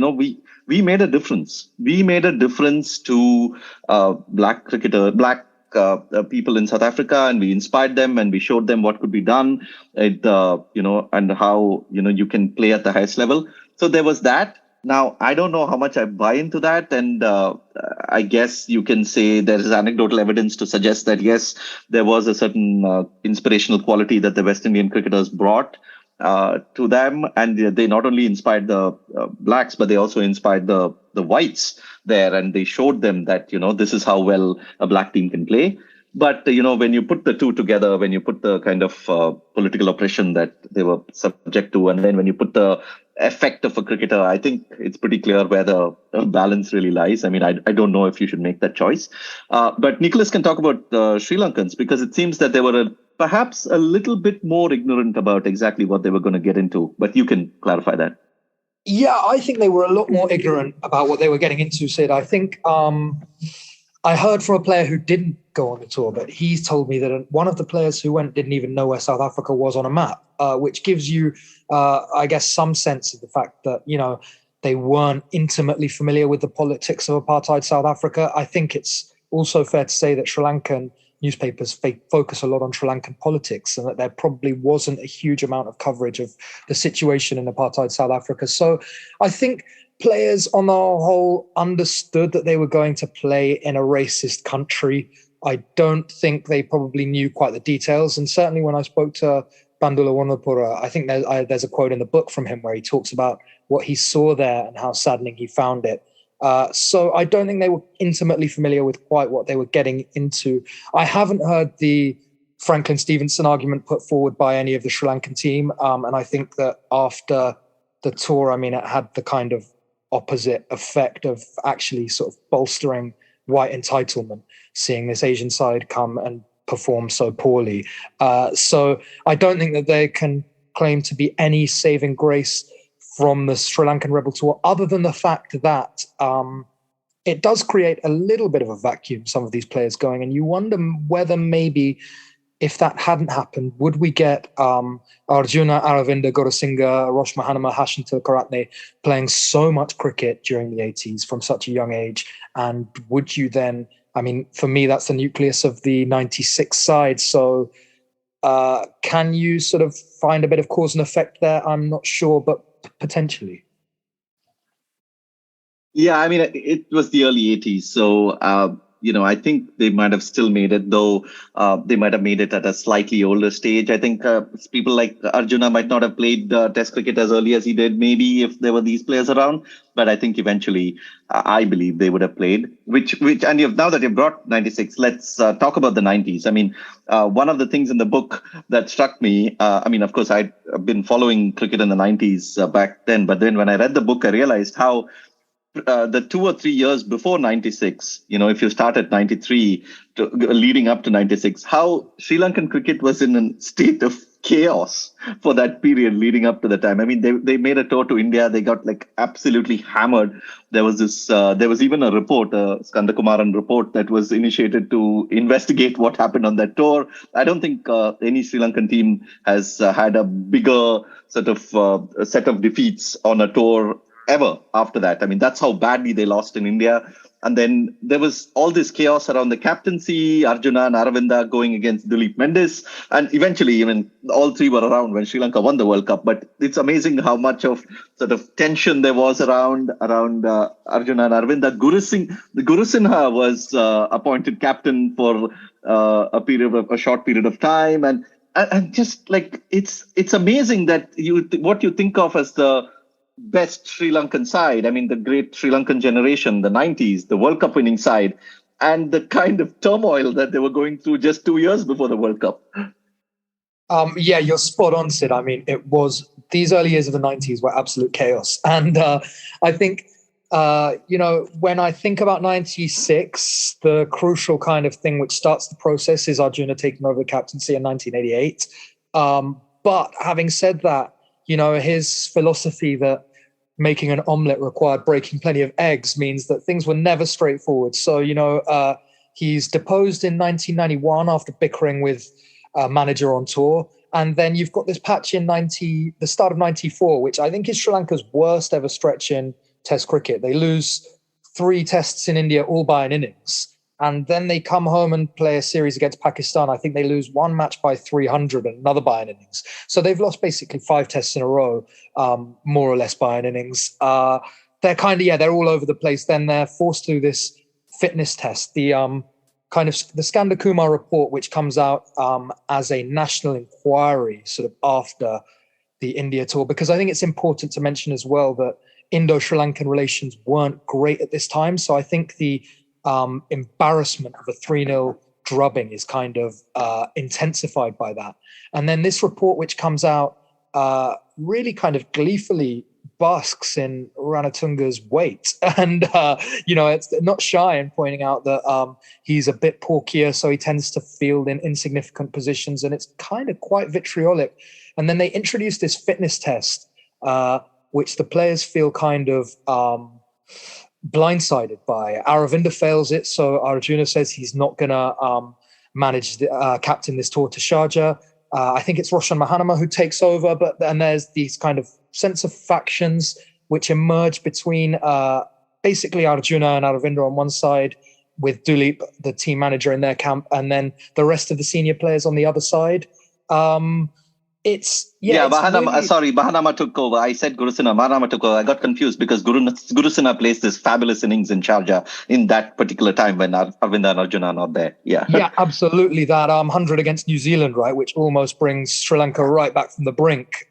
we made a difference. We made a difference to black people in South Africa, and we inspired them and we showed them what could be done, and how, you can play at the highest level. So there was that. Now, I don't know how much I buy into that. And I guess you can say there is anecdotal evidence to suggest that, yes, there was a certain inspirational quality that the West Indian cricketers brought to them. And they not only inspired the blacks, but they also inspired the whites there. And they showed them that, this is how well a black team can play. But, when you put the two together, when you put the kind of political oppression that they were subject to, and then when you put the effect of a cricketer, I think it's pretty clear where the balance really lies. I mean, I don't know if you should make that choice. But Nicholas can talk about Sri Lankans, because it seems that they were perhaps a little bit more ignorant about exactly what they were going to get into. But you can clarify that. Yeah, I think they were a lot more ignorant about what they were getting into, Sid. I think I heard from a player who didn't go on the tour, but he told me that one of the players who went didn't even know where South Africa was on a map, which gives you, I guess, some sense of the fact that, they weren't intimately familiar with the politics of apartheid South Africa. I think it's also fair to say that Sri Lankan newspapers focus a lot on Sri Lankan politics, and that there probably wasn't a huge amount of coverage of the situation in apartheid South Africa. So I think players on the whole understood that they were going to play in a racist country. I don't think they probably knew quite the details. And certainly when I spoke to Bandula Wanapura, I think there's a quote in the book from him where he talks about what he saw there and how saddening he found it. So I don't think they were intimately familiar with quite what they were getting into. I haven't heard the Franklin Stevenson argument put forward by any of the Sri Lankan team. And I think that after the tour, I mean, it had the kind of opposite effect of actually sort of bolstering white entitlement, seeing this Asian side come and perform so poorly. So I don't think that they can claim to be any saving grace from the Sri Lankan Rebel Tour, other than the fact that it does create a little bit of a vacuum, some of these players going, and you wonder whether maybe if that hadn't happened, would we get Arjuna, Aravinda, Gurusingha, Rosh Mahanama, Hashinta Karatne playing so much cricket during the 80s from such a young age? And would you then, I mean, for me, that's the nucleus of the 96 side. So can you sort of find a bit of cause and effect there? I'm not sure, but potentially. Yeah, I mean, it was the early 80s. So, I think they might have still made it, though they might have made it at a slightly older stage. I think people like Arjuna might not have played Test cricket as early as he did, maybe if there were these players around. But I think eventually, I believe they would have played. And now that you've brought 96, let's talk about the 90s. I mean, one of the things in the book that struck me, of course, I'd been following cricket in the 90s back then. But then when I read the book, I realized how the 2 or 3 years before 96, if you start at 93 leading up to 96, how Sri Lankan cricket was in a state of chaos for that period leading up to the time. I mean, they made a tour to India. They got absolutely hammered. There was even a report, a Skandakumaran report that was initiated to investigate what happened on that tour. I don't think any Sri Lankan team has had a bigger sort of set of defeats on a tour ever after that. I mean, that's how badly they lost in India. And then there was all this chaos around the captaincy, Arjuna and Aravinda going against Dilip Mendes. And eventually, all three were around when Sri Lanka won the World Cup. But it's amazing how much of sort of tension there was around Arjuna and Aravinda. Gurusinha was appointed captain for a short period of time. And just it's amazing that what you think of as the best Sri Lankan side, I mean, the great Sri Lankan generation, the 90s, the World Cup winning side, and the kind of turmoil that they were going through just 2 years before the World Cup. Yeah, you're spot on, Sid. I mean, these early years of the 90s were absolute chaos. And I think, when I think about 96, the crucial kind of thing which starts the process is Arjuna taking over the captaincy in 1988. But having said that, his philosophy that making an omelette required breaking plenty of eggs means that things were never straightforward. So, he's deposed in 1991 after bickering with a manager on tour. And then you've got this patch in the start of 94, which I think is Sri Lanka's worst ever stretch in Test cricket. They lose 3 tests in India, all by an innings. And then they come home and play a series against Pakistan. I think they lose one match by 300 and another by an innings. So they've lost basically 5 tests in a row, more or less by an innings. They're they're all over the place. Then they're forced through this fitness test, the Skanda Kumar report, which comes out as a national inquiry sort of after the India tour, because I think it's important to mention as well that Indo-Sri Lankan relations weren't great at this time. So I think the embarrassment of a 3-0 drubbing is kind of intensified by that. And then this report, which comes out really kind of gleefully basks in Ranatunga's weight. And, it's not shy in pointing out that he's a bit porkier, so he tends to field in insignificant positions, and it's kind of quite vitriolic. And then they introduced this fitness test, which the players feel kind of blindsided by. Aravinda fails it, so Arjuna says he's not going to manage captain this tour to Sharjah. I think it's Roshan Mahanama who takes over, and there's these kind of sense of factions which emerge between basically Arjuna and Aravinda on one side, with Duleep, the team manager, in their camp, and then the rest of the senior players on the other side. Mahanama took over. I said Gurusena, Mahanama took over. I got confused because Gurusena plays this fabulous innings in Sharjah in that particular time when Aravinda and Arjuna are not there. Yeah, absolutely. That 100 against New Zealand, right, which almost brings Sri Lanka right back from the brink.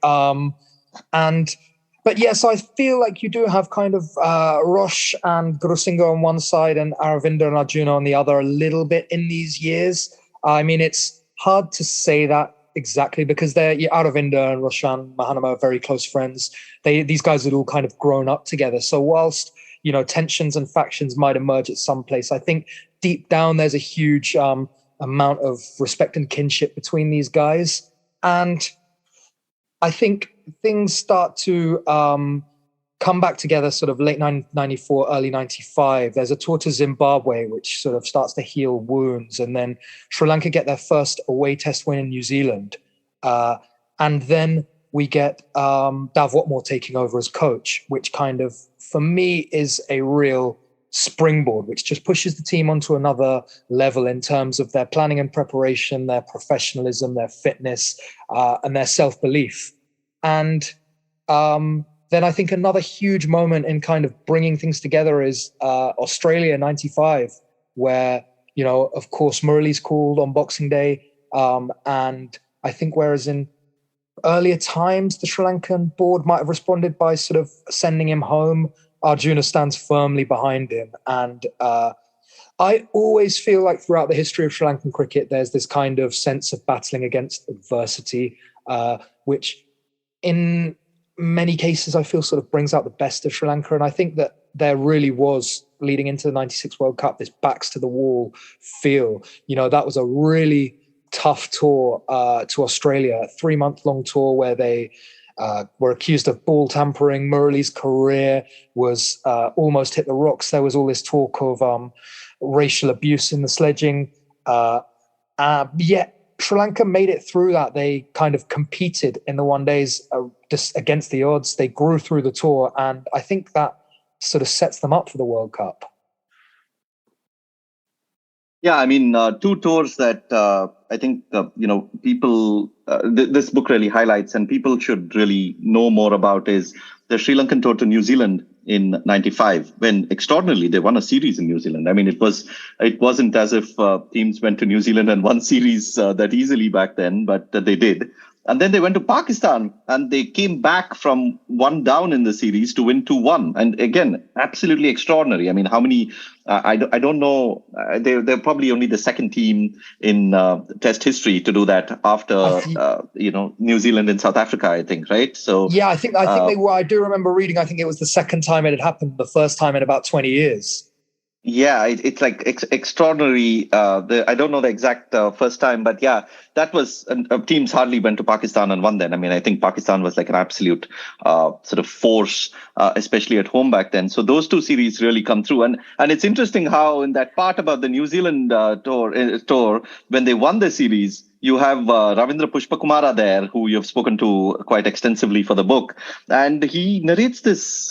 But yes, I feel like you do have kind of Rosh and Gurusinga on one side and Aravinda and Arjuna on the other a little bit in these years. I mean, it's hard to say that exactly because Aravinda and Roshan Mahanama are very close friends. These guys had all kind of grown up together. So whilst, tensions and factions might emerge at some place, I think deep down there's a huge amount of respect and kinship between these guys. And I think things start to come back together sort of late 94, early 95. There's a tour to Zimbabwe, which sort of starts to heal wounds. And then Sri Lanka get their first away test win in New Zealand. And then we get Dav Watmore taking over as coach, which kind of, for me, is a real springboard, which just pushes the team onto another level in terms of their planning and preparation, their professionalism, their fitness, and their self-belief. And then I think another huge moment in kind of bringing things together is Australia 95, where, of course, Murali's called on Boxing Day. And I think whereas in earlier times, the Sri Lankan board might have responded by sort of sending him home, Arjuna stands firmly behind him. And I always feel like throughout the history of Sri Lankan cricket, there's this kind of sense of battling against adversity, which in many cases I feel sort of brings out the best of Sri Lanka. And I think that there really was, leading into the 96 World Cup, this backs to the wall feel. That was a really tough tour to Australia, a 3-month-long tour where they were accused of ball tampering. Murali's career was almost hit the rocks. There was all this talk of racial abuse in the sledging. Yet Sri Lanka made it through that. They kind of competed in the one days just against the odds. They grew through the tour, and I think that sort of sets them up for the World Cup. Yeah, I mean, two tours that I think, people, this book really highlights and people should really know more about is the Sri Lankan tour to New Zealand in 95, when extraordinarily they won a series in New Zealand. I mean, it wasn't as if teams went to New Zealand and won series that easily back then, but they did. And then they went to Pakistan and they came back from 1 down in the series to win 2-1. And again, absolutely extraordinary. I mean, how many, I don't know, they're probably only the second team in Test history to do that after, New Zealand and South Africa, I think, right? So yeah, I think they were. I do remember reading, I think it was the second time it had happened, the first time in about 20 years. Yeah, it's like extraordinary. I don't know the exact first time, but yeah, that was teams hardly went to Pakistan and won then. I mean, I think Pakistan was like an absolute sort of force, especially at home back then. So those two series really come through. And it's interesting how in that part about the New Zealand tour, when they won the series, you have Ravindra Pushpakumara there, who you've spoken to quite extensively for the book. And he narrates this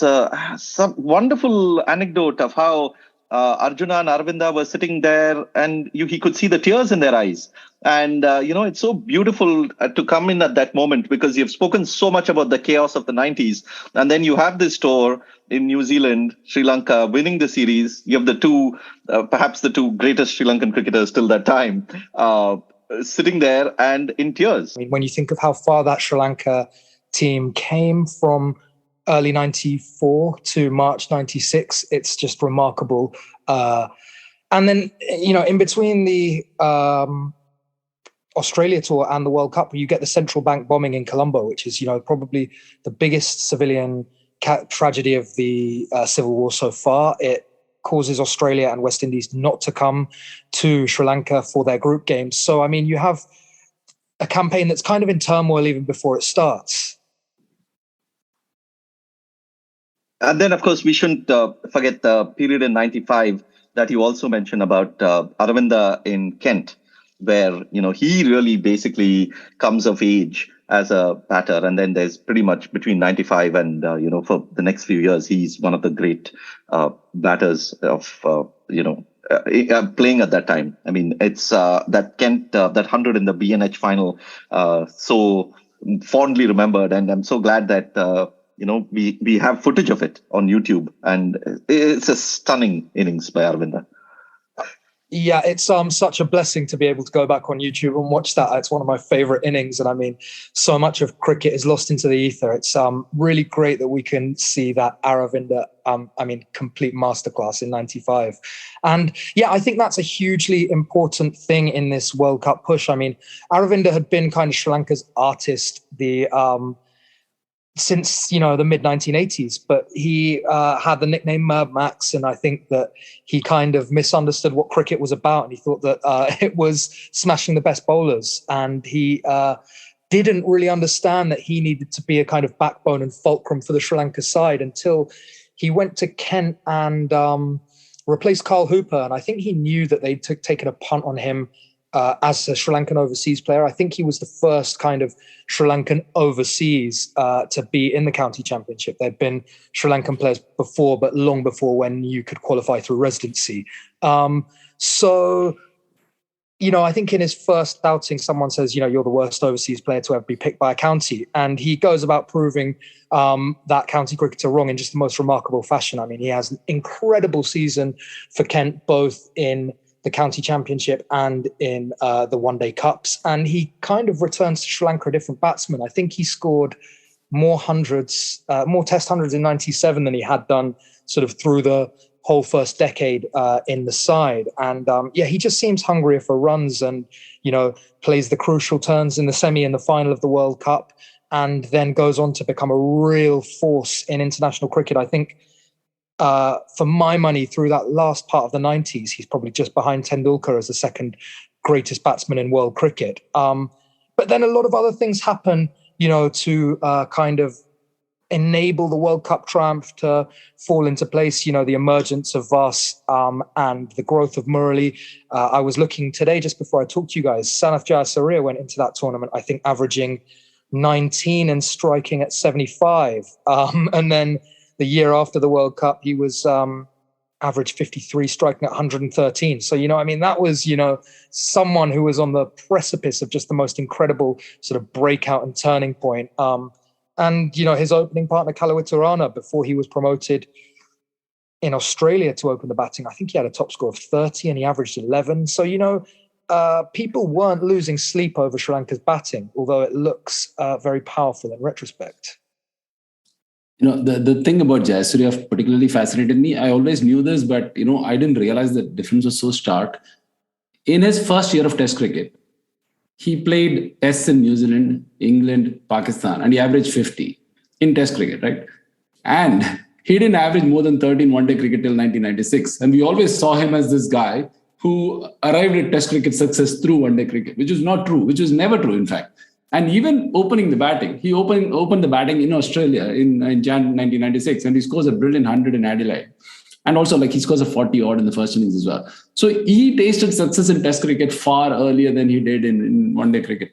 some wonderful anecdote of how Arjuna and Aravinda were sitting there and he could see the tears in their eyes. And, it's so beautiful to come in at that moment because you've spoken so much about the chaos of the 90s. And then you have this tour in New Zealand, Sri Lanka, winning the series. You have the two, perhaps the two greatest Sri Lankan cricketers till that time, sitting there and in tears. I mean, when you think of how far that Sri Lanka team came from early 94 to March 96, it's just remarkable. And then, in between the Australia tour and the World Cup, you get the central bank bombing in Colombo, which is, probably the biggest civilian tragedy of the Civil War so far. It causes Australia and West Indies not to come to Sri Lanka for their group games. So, I mean, you have a campaign that's kind of in turmoil even before it starts. And then, of course, we shouldn't forget the period in 95 that you also mentioned about Aravinda in Kent, where, he really basically comes of age as a batter. And then there's pretty much between 95 and, for the next few years, he's one of the great batters of, playing at that time. I mean, it's that Kent, that 100 in the BNH final, so fondly remembered. And I'm so glad that, we have footage of it on YouTube, and it's a stunning innings by Aravinda. Yeah, it's such a blessing to be able to go back on YouTube and watch that. It's one of my favorite innings. And I mean, so much of cricket is lost into the ether. It's really great that we can see that Aravinda, complete masterclass in 95. And yeah, I think that's a hugely important thing in this World Cup push. I mean, Aravinda had been kind of Sri Lanka's artist, since the mid 1980s, but he had the nickname Mad Max, and I think that he kind of misunderstood what cricket was about, and he thought that it was smashing the best bowlers, and he didn't really understand that he needed to be a kind of backbone and fulcrum for the Sri Lanka side until he went to Kent and replaced Carl Hooper, and I think he knew that they'd taken a punt on him as a Sri Lankan overseas player. I think he was the first kind of Sri Lankan overseas to be in the county championship. There'd been Sri Lankan players before, but long before when you could qualify through residency. I think in his first outing, someone says, you're the worst overseas player to ever be picked by a county. And he goes about proving that county cricketer wrong in just the most remarkable fashion. I mean, he has an incredible season for Kent, both in the county championship and in the one-day cups. And he kind of returns to Sri Lanka a different batsman. I think he scored more test hundreds in 97 than he had done sort of through the whole first decade in the side. And he just seems hungrier for runs and, plays the crucial turns in the semi and the final of the World Cup, and then goes on to become a real force in international cricket. I think for my money, through that last part of the 90s, he's probably just behind Tendulkar as the second greatest batsman in world cricket. But then a lot of other things happen, to kind of enable the World Cup triumph to fall into place. The emergence of Vas and the growth of Murali. I was looking today, just before I talked to you guys, Sanath Jayasuriya went into that tournament, I think, averaging 19 and striking at 75. And then the year after the World Cup, he was average 53, striking at 113. So, that was, someone who was on the precipice of just the most incredible sort of breakout and turning point. And, his opening partner, Kalawitarana, before he was promoted in Australia to open the batting, I think he had a top score of 30 and he averaged 11. So, people weren't losing sleep over Sri Lanka's batting, although it looks very powerful in retrospect. The thing about Jayasuriya particularly fascinated me. I always knew this, but, I didn't realize the difference was so stark. In his first year of Test cricket, he played tests in New Zealand, England, Pakistan, and he averaged 50 in Test cricket, right? And he didn't average more than 30 in one-day cricket till 1996. And we always saw him as this guy who arrived at Test cricket success through one-day cricket, which is not true, which was never true, in fact. And even opening the batting, he opened the batting in Australia in Jan 1996, and he scores a brilliant 100 in Adelaide. And also, he scores a 40-odd in the first innings as well. So he tasted success in Test cricket far earlier than he did in one-day cricket.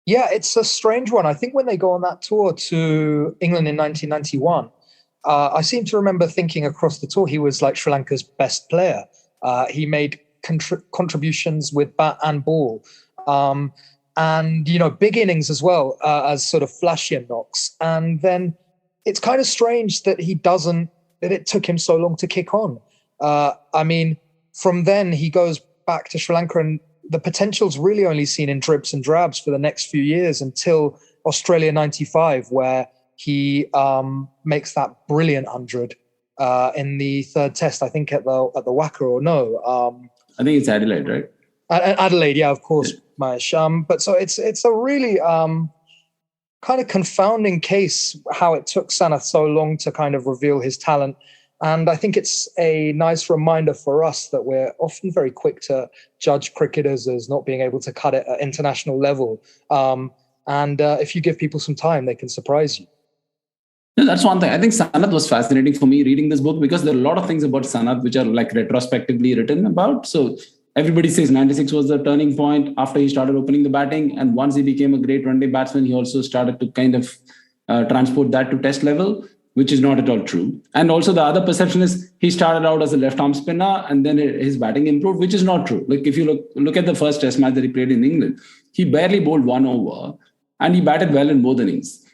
Yeah, it's a strange one. I think when they go on that tour to England in 1991, I seem to remember thinking across the tour he was like Sri Lanka's best player. He made contributions with bat and ball. And, big innings as well as sort of flashier knocks. And then it's kind of strange that it took him so long to kick on. From then he goes back to Sri Lanka and the potential's really only seen in drips and drabs for the next few years until Australia 95, where he makes that brilliant 100 in the third test, I think at the Wacker, or no. I think it's Adelaide, right? Adelaide, yeah, of course. Mahesh. But so it's a really kind of confounding case how it took Sanath so long to kind of reveal his talent. And I think it's a nice reminder for us that we're often very quick to judge cricketers as not being able to cut it at international level. And if you give people some time, they can surprise you. Yeah, that's one thing. I think Sanath was fascinating for me reading this book because there are a lot of things about Sanath which are like retrospectively written about. So everybody says 96 was the turning point after he started opening the batting. And once he became a great one-day batsman, he also started to kind of transport that to test level, which is not at all true. And also the other perception is he started out as a left-arm spinner and then his batting improved, which is not true. Like if you look at the first test match that he played in England, he barely bowled 1 over and he batted well in both innings,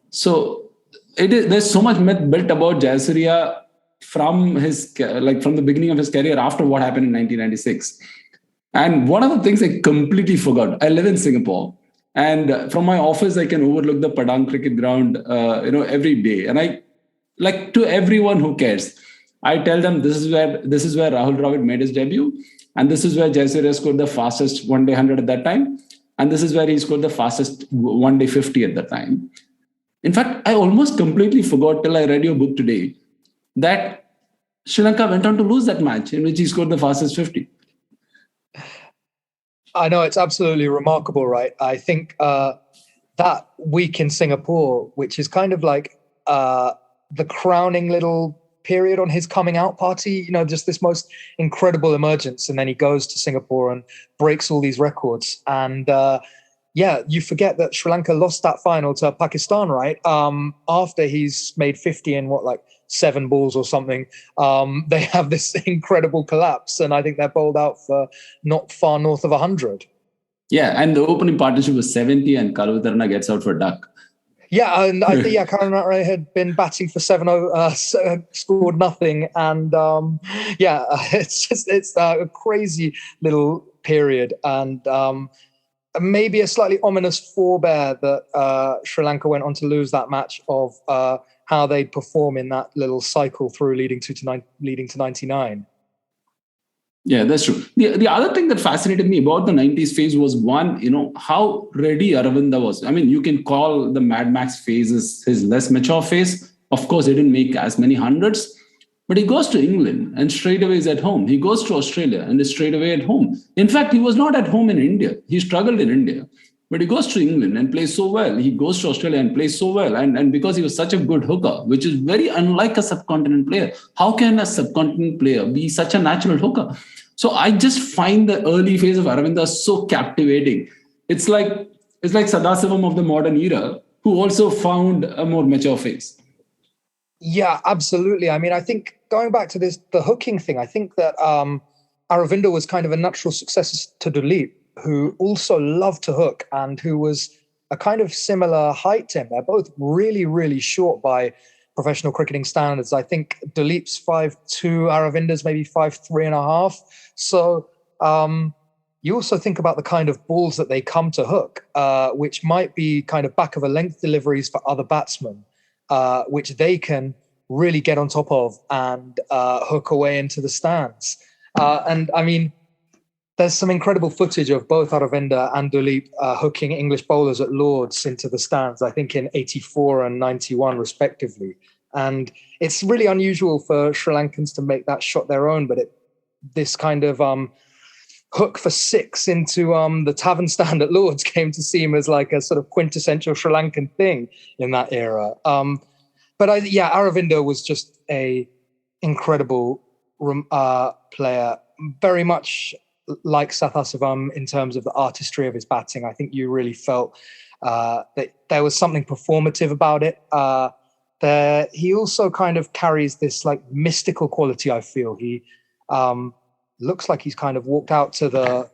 So there's so much myth built about Jayasuriya from the beginning of his career after what happened in 1996. And one of the things I completely forgot, I live in Singapore, and from my office I can overlook the Padang cricket ground every day. And I, like, to everyone who cares, I tell them this is where Rahul Dravid made his debut, and this is where Jayasuriya scored the fastest one-day 100 at that time, and this is where he scored the fastest one-day 50 at that time. In fact, I almost completely forgot till I read your book today that Sri Lanka went on to lose that match in which he scored the fastest 50. I know, it's absolutely remarkable, right? I think that week in Singapore, which is kind of like the crowning little period on his coming out party, just this most incredible emergence. And then he goes to Singapore and breaks all these records. And you forget that Sri Lanka lost that final to Pakistan, right? After he's made 50 in 7 balls or something. They have this incredible collapse, and I think they're bowled out for not far north of 100. Yeah, and the opening partnership was 70, and Karuvitarana gets out for duck. Yeah, and I think Karuvitarana had been batting for 7 over, scored nothing, and it's a crazy little period, and maybe a slightly ominous forebear that Sri Lanka went on to lose that match of how they'd perform in that little cycle through leading to 99. Yeah, that's true. The other thing that fascinated me about the 90s phase was how ready Aravinda was. I mean, you can call the Mad Max phase his less mature phase. Of course, he didn't make as many hundreds, but he goes to England and straight away is at home. He goes to Australia and is straight away at home. In fact, he was not at home in India. He struggled in India. But he goes to England and plays so well. He goes to Australia and plays so well. And because he was such a good hooker, which is very unlike a subcontinent player. How can a subcontinent player be such a natural hooker? So I just find the early phase of Aravinda so captivating. It's like Sathasivam of the modern era, who also found a more mature phase. Yeah, absolutely. I mean, I think going back to the hooking thing, I think that Aravinda was kind of a natural successor to Duleep, who also loved to hook and who was a kind of similar height to him. They're both really, really short by professional cricketing standards. I think Duleep's 5'2", Aravinda's maybe 5'3.5". So you also think about the kind of balls that they come to hook, which might be kind of back of a length deliveries for other batsmen, which they can really get on top of and hook away into the stands. And I mean, there's some incredible footage of both Aravinda and Duleep hooking English bowlers at Lord's into the stands, I think in 84 and 91 respectively. And it's really unusual for Sri Lankans to make that shot their own, but this kind of hook for 6 into the tavern stand at Lord's came to seem as like a sort of quintessential Sri Lankan thing in that era. But Aravinda was just a incredible player, very much like Sathasivam in terms of the artistry of his batting. I think you really felt that there was something performative about it. He also kind of carries this like mystical quality, I feel. He looks like he's kind of walked out to the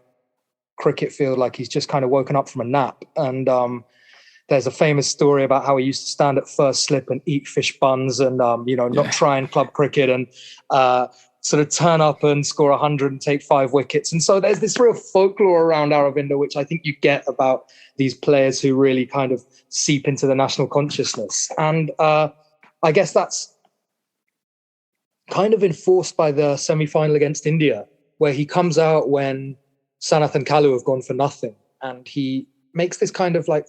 cricket field like he's just kind of woken up from a nap. And there's a famous story about how he used to stand at first slip and eat fish buns and, not try and club cricket and sort of turn up and score 100 and take 5 wickets. And so there's this real folklore around Aravinda, which I think you get about these players who really kind of seep into the national consciousness. And I guess that's kind of enforced by the semi-final against India, where he comes out when Sanath and Kalu have gone for nothing. And he makes this kind of like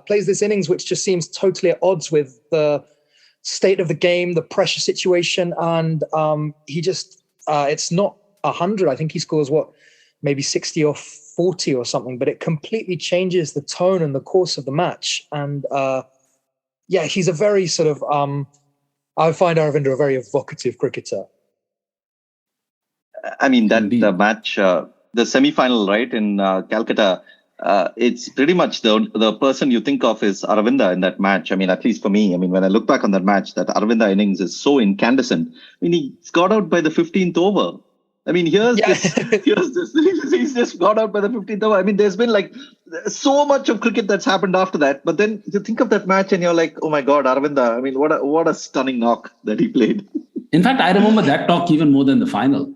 plays this innings which just seems totally at odds with the state of the game, the pressure situation, and he just it's not 100. I think he scores maybe 60 or 40 or something, but it completely changes the tone and the course of the match. And he's a very sort of I find Aravinda a very evocative cricketer. I mean, the match, the semi-final, right, in Calcutta, it's pretty much the person you think of is Aravinda in that match. I mean, at least for me, I mean, when I look back on that match, that Aravinda innings is so incandescent. I mean, he's got out by the 15th over. I mean, here's this, he's just got out by the 15th over. I mean, there's been like so much of cricket that's happened after that. But then you think of that match and you're like, oh my God, Aravinda, I mean, what a stunning knock that he played. In fact, I remember that talk even more than the final,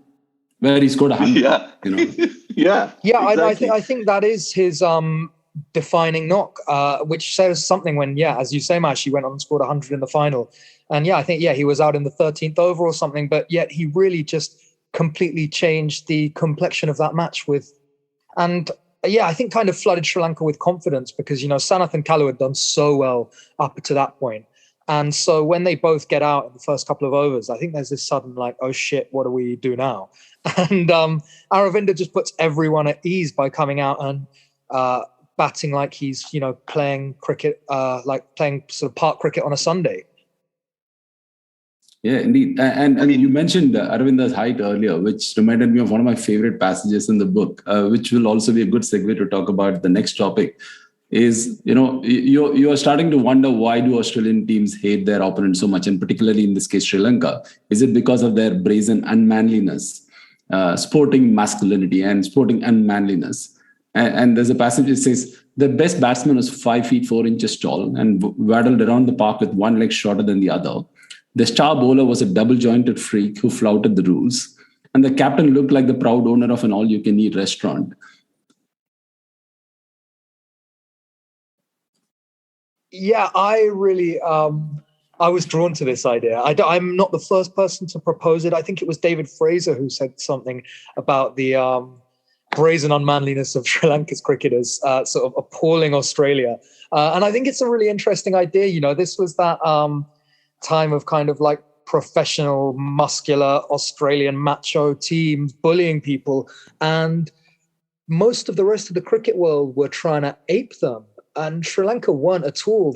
where he scored 100. Yeah. You know? Yeah. Exactly. I think that is his defining knock, which says something when, as you say, Mash, he went on and scored 100 in the final. And I think, he was out in the 13th over or something, but yet he really just completely changed the complexion of that match I think kind of flooded Sri Lanka with confidence because, Sanath and Kalu had done so well up to that point. And so when they both get out in the first couple of overs, I think there's this sudden like, oh shit, what do we do now? And Aravinda just puts everyone at ease by coming out and batting like he's, playing cricket, like playing sort of park cricket on a Sunday. Yeah, indeed. And I mean, you mentioned Aravinda's height earlier, which reminded me of one of my favorite passages in the book, which will also be a good segue to talk about the next topic. Is, you are starting to wonder, why do Australian teams hate their opponent so much, and particularly in this case, Sri Lanka? Is it because of their brazen unmanliness, sporting masculinity and sporting unmanliness? And there's a passage that says, the best batsman was 5 feet 4 inches tall and waddled around the park with one leg shorter than the other. The star bowler was a double-jointed freak who flouted the rules. And the captain looked like the proud owner of an all-you-can-eat restaurant. Yeah, I really, I was drawn to this idea. I'm not the first person to propose it. I think it was David Fraser who said something about the brazen unmanliness of Sri Lanka's cricketers, sort of appalling Australia. And I think it's a really interesting idea. This was that time of kind of like professional, muscular Australian macho teams bullying people. And most of the rest of the cricket world were trying to ape them. And Sri Lanka weren't at all.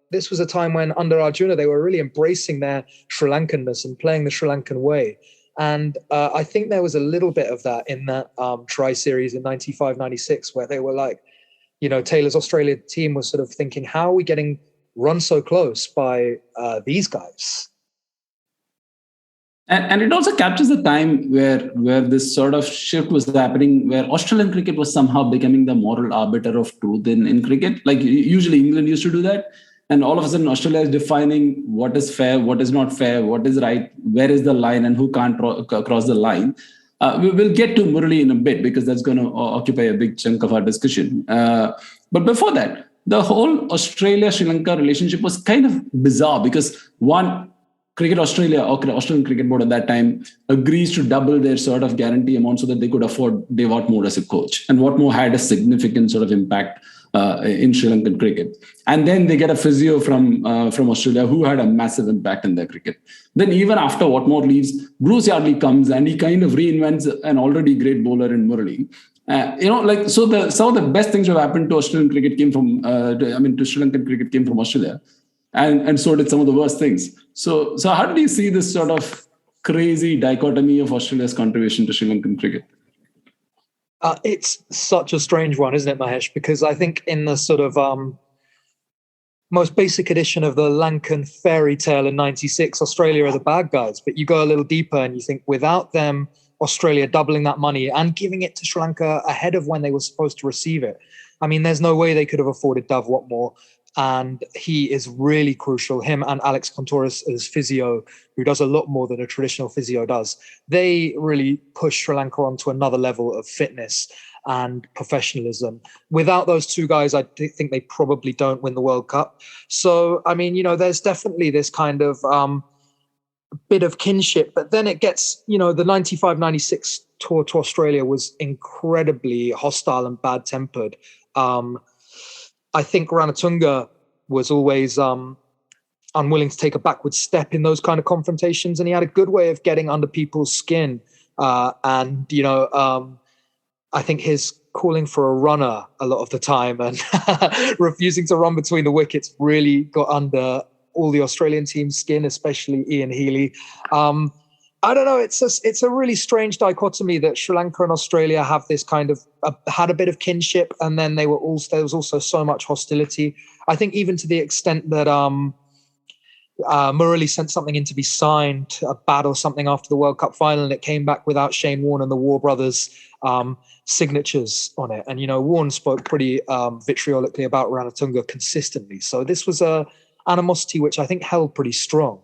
This was a time when under Arjuna, they were really embracing their Sri Lankanness and playing the Sri Lankan way. And I think there was a little bit of that in that tri-series in 95, 96, where they were like, Taylor's Australia team was sort of thinking, how are we getting run so close by these guys? And it also captures the time where this sort of shift was happening, where Australian cricket was somehow becoming the moral arbiter of truth in cricket. Like usually England used to do that. And all of a sudden Australia is defining what is fair, what is not fair, what is right, where is the line and who can't cross the line. We will get to Murali in a bit because that's going to occupy a big chunk of our discussion. But before that, the whole Australia-Sri Lanka relationship was kind of bizarre because one, Cricket Australia or Australian Cricket Board at that time agrees to double their sort of guarantee amount so that they could afford Dave Watmore as a coach. And Watmore had a significant sort of impact in Sri Lankan cricket. And then they get a physio from Australia who had a massive impact in their cricket. Then even after Watmore leaves, Bruce Yardley comes and he kind of reinvents an already great bowler in Murali. Some of the best things that have happened to Australian cricket came from, to Sri Lankan cricket came from Australia. And so did some of the worst things. So how do you see this sort of crazy dichotomy of Australia's contribution to Sri Lankan cricket? It's such a strange one, isn't it, Mahesh? Because I think in the sort of most basic edition of the Lankan fairy tale in 96, Australia are the bad guys. But you go a little deeper and you think without them, Australia doubling that money and giving it to Sri Lanka ahead of when they were supposed to receive it. I mean, there's no way they could have afforded Dave Watmore. And he is really crucial. Him and Alex Contouris as physio, who does a lot more than a traditional physio does. They really push Sri Lanka onto another level of fitness and professionalism. Without those two guys, I think they probably don't win the World Cup. So, I mean, there's definitely this kind of bit of kinship. But then it gets, the 95-96 tour to Australia was incredibly hostile and bad-tempered. I think Ranatunga was always unwilling to take a backward step in those kind of confrontations, and he had a good way of getting under people's skin. And I think his calling for a runner a lot of the time and refusing to run between the wickets really got under all the Australian team's skin, especially Ian Healy. I don't know. It's a really strange dichotomy that Sri Lanka and Australia have this kind of had a bit of kinship, and then there was also so much hostility. I think even to the extent that Murali sent something in to be signed, a bat or something after the World Cup final, and it came back without Shane Warne and the War brothers' signatures on it. And Warne spoke pretty vitriolically about Ranatunga consistently. So this was a animosity which I think held pretty strong.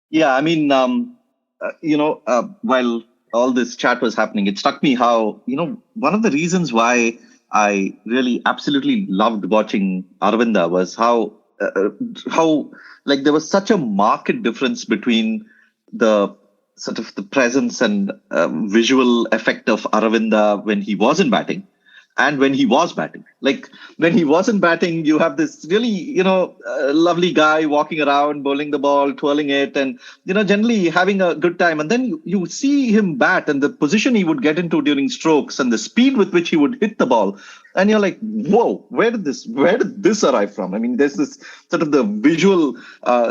Yeah, I mean, while all this chat was happening, it struck me how, one of the reasons why I really absolutely loved watching Aravinda was how like there was such a marked difference between the sort of the presence and visual effect of Aravinda when he wasn't batting and when he was batting. Like when he wasn't batting, you have this really, lovely guy walking around, bowling the ball, twirling it, and, generally having a good time. And then you see him bat and the position he would get into during strokes and the speed with which he would hit the ball. And you're like, whoa, where did this arrive from? I mean, there's this sort of the visual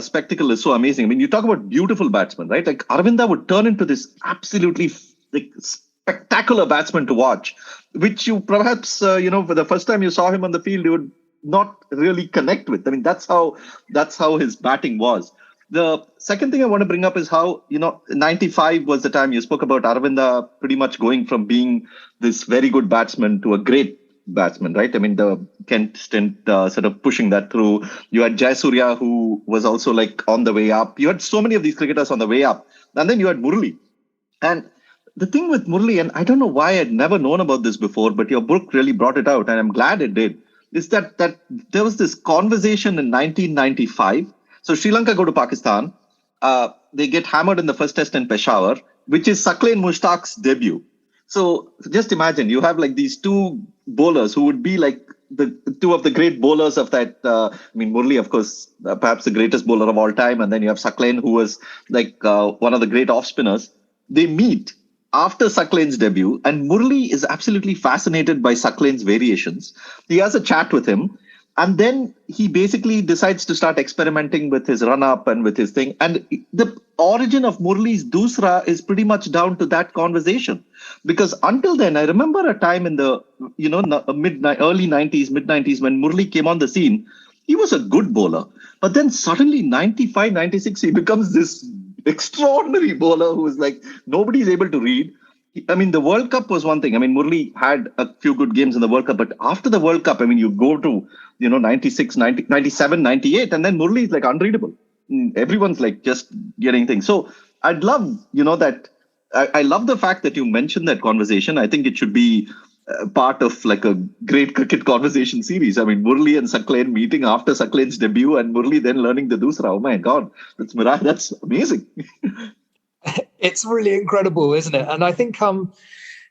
spectacle is so amazing. I mean, you talk about beautiful batsmen, right? Like Aravinda would turn into this absolutely spectacular batsman to watch, which you perhaps, for the first time you saw him on the field, you would not really connect with. I mean, that's how his batting was. The second thing I want to bring up is how, 95 was the time you spoke about Aravinda pretty much going from being this very good batsman to a great batsman, right? I mean, the Kent stint sort of pushing that through. You had Jayasurya, who was also like on the way up. You had so many of these cricketers on the way up. And then you had Murali. And the thing with Murali, and I don't know why I'd never known about this before, but your book really brought it out, and I'm glad it did, is that there was this conversation in 1995. So Sri Lanka go to Pakistan. They get hammered in the first test in Peshawar, which is Saqlain Mushtaq's debut. So just imagine, you have like these two bowlers who would be like the two of the great bowlers of that. Murali, of course, perhaps the greatest bowler of all time. And then you have Saqlain, who was like one of the great off spinners. They meet after Saqlain's debut, and Murali is absolutely fascinated by Saqlain's variations. He has a chat with him, and then he basically decides to start experimenting with his run-up and with his thing. And the origin of Murali's Dusra is pretty much down to that conversation. Because until then, I remember a time in the early 90s, mid-90s, when Murali came on the scene, he was a good bowler. But then suddenly, 95, 96, he becomes this extraordinary bowler who is like nobody's able to read. I mean, the World Cup was one thing. I mean, Murali had a few good games in the World Cup, but after the World Cup, I mean, you go to 96, 90, 97, 98, and then Murali is like unreadable. Everyone's like just getting things. So I'd love that. I love the fact that you mentioned that conversation. I think it should be part of like a great cricket conversation series. I mean, Murali and Saqlain meeting after Saqlain's debut, and Murali then learning the Dusra. Oh my God, that's amazing. It's really incredible, isn't it? And I think,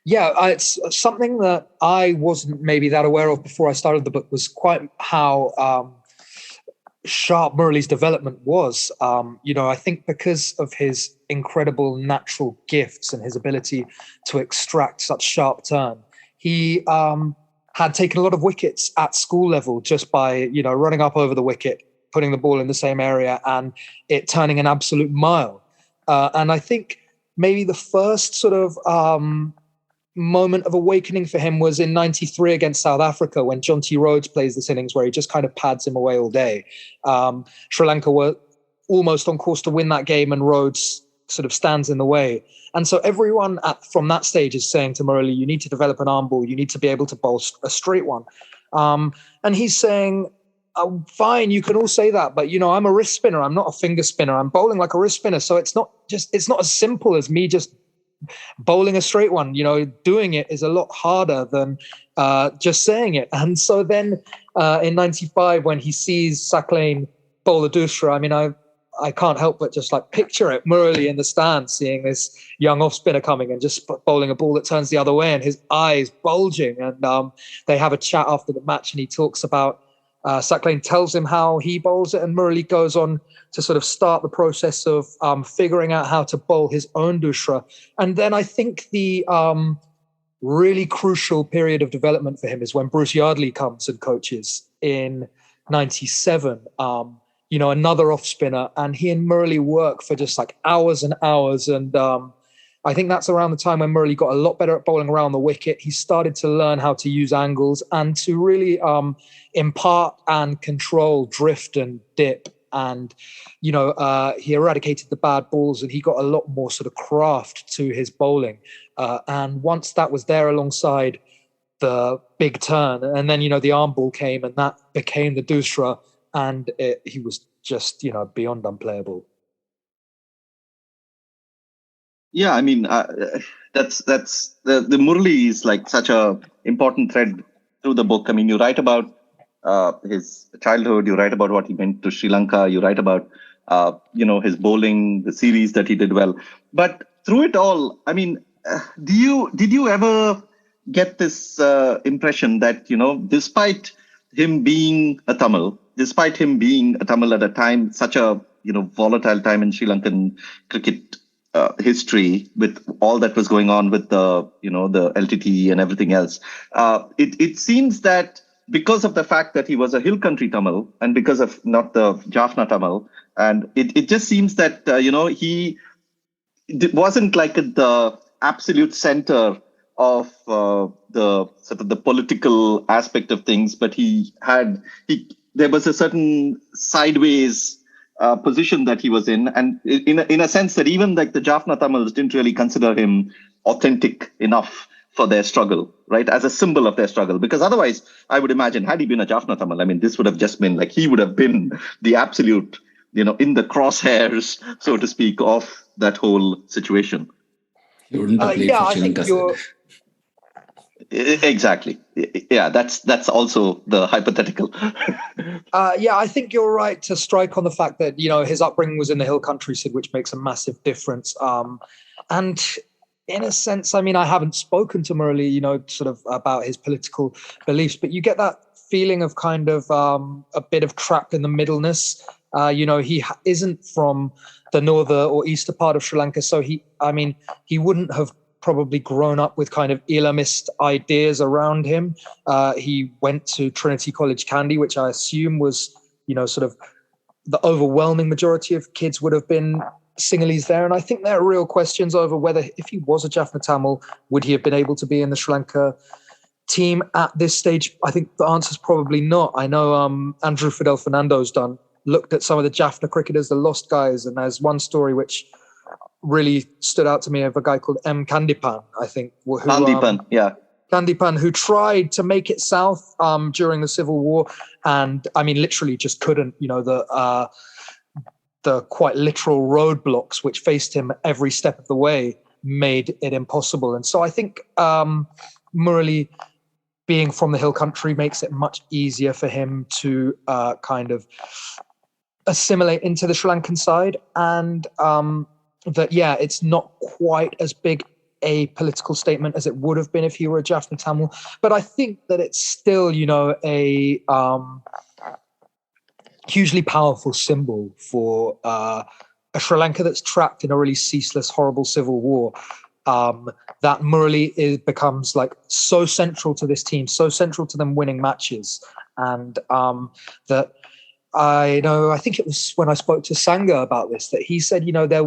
it's something that I wasn't maybe that aware of before I started the book, was quite how sharp Murali's development was. I think because of his incredible natural gifts and his ability to extract such sharp turn, he had taken a lot of wickets at school level just by, running up over the wicket, putting the ball in the same area and it turning an absolute mile. And I think maybe the first sort of moment of awakening for him was in 93 against South Africa, when John T. Rhodes plays this innings where he just kind of pads him away all day. Sri Lanka were almost on course to win that game, and Rhodes sort of stands in the way. And so everyone from that stage is saying to Murali, you need to develop an arm ball. You need to be able to bowl a straight one. And he's saying, oh, fine, you can all say that, but I'm a wrist spinner. I'm not a finger spinner. I'm bowling like a wrist spinner. So it's not as simple as me just bowling a straight one. Doing it is a lot harder than just saying it. And so then in 95, when he sees Saqlain bowl a Dusra, I mean, I can't help but just like picture it, Murali in the stands, seeing this young off spinner coming and just bowling a ball that turns the other way, and his eyes bulging. And they have a chat after the match, and he talks about Saklane tells him how he bowls it, and Murali goes on to sort of start the process of figuring out how to bowl his own Dusra. And then I think the really crucial period of development for him is when Bruce Yardley comes and coaches in 97, another off spinner, and he and Murali work for just like hours and hours. And I think that's around the time when Murali got a lot better at bowling around the wicket. He started to learn how to use angles and to really impart and control drift and dip. And, he eradicated the bad balls, and he got a lot more sort of craft to his bowling. And once that was there alongside the big turn, and then, the arm ball came, and that became the Dusra, and he was just, beyond unplayable. Yeah, I mean, that's the Murali is like such a important thread through the book. I mean, you write about his childhood, you write about what he meant to Sri Lanka, you write about his bowling, the series that he did well. But through it all, I mean, did you ever get this impression that despite him being a Tamil at a time, such a volatile time in Sri Lankan cricket history, with all that was going on with the the LTT and everything else, it seems that because of the fact that he was a hill country Tamil and because of not the Jaffna Tamil, and it just seems that he wasn't like at the absolute center of the sort of the political aspect of things, but there was a certain sideways position that he was in, and in a sense that even like the Jaffna Tamils didn't really consider him authentic enough for their struggle, right, as a symbol of their struggle. Because otherwise, I would imagine, had he been a Jaffna Tamil, I mean, this would have just been like, he would have been the absolute, in the crosshairs, so to speak, of that whole situation. He wouldn't have played for Sri Lanka. Exactly. Yeah, that's also the hypothetical. I think you're right to strike on the fact that, his upbringing was in the hill country, Sid, which makes a massive difference. And in a sense, I mean, I haven't spoken to Murali, sort of about his political beliefs, but you get that feeling of kind of a bit of trapped in the middleness. He isn't from the northern or eastern part of Sri Lanka, so he wouldn't have probably grown up with kind of Islamist ideas around him. He went to Trinity College, Kandy, which I assume was, sort of the overwhelming majority of kids would have been Sinhalese there. And I think there are real questions over whether, if he was a Jaffna Tamil, would he have been able to be in the Sri Lanka team at this stage? I think the answer is probably not. I know Andrew Fidel Fernando's looked at some of the Jaffna cricketers, the lost guys, and there's one story which really stood out to me of a guy called M. Kandipan, I think. Kandipan, who tried to make it south during the Civil War, and I mean, literally just couldn't. The quite literal roadblocks which faced him every step of the way made it impossible. And so I think Murali, being from the hill country, makes it much easier for him to kind of assimilate into the Sri Lankan side, and it's not quite as big a political statement as it would have been if he were a Jaffna Tamil. But I think that it's still, a hugely powerful symbol for a Sri Lanka that's trapped in a really ceaseless, horrible civil war. That Murali becomes like so central to this team, so central to them winning matches, and that I think it was when I spoke to Sangha about this, that he said,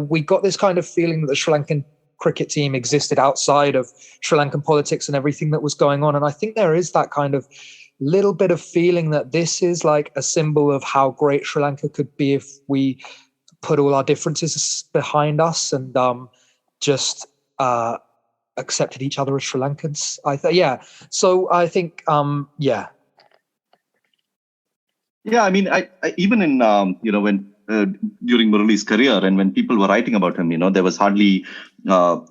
we got this kind of feeling that the Sri Lankan cricket team existed outside of Sri Lankan politics and everything that was going on. And I think there is that kind of little bit of feeling that this is like a symbol of how great Sri Lanka could be if we put all our differences behind us and just accepted each other as Sri Lankans. So I think, Yeah, I mean, I even in when during Murali's career, and when people were writing about him, there was hardly, there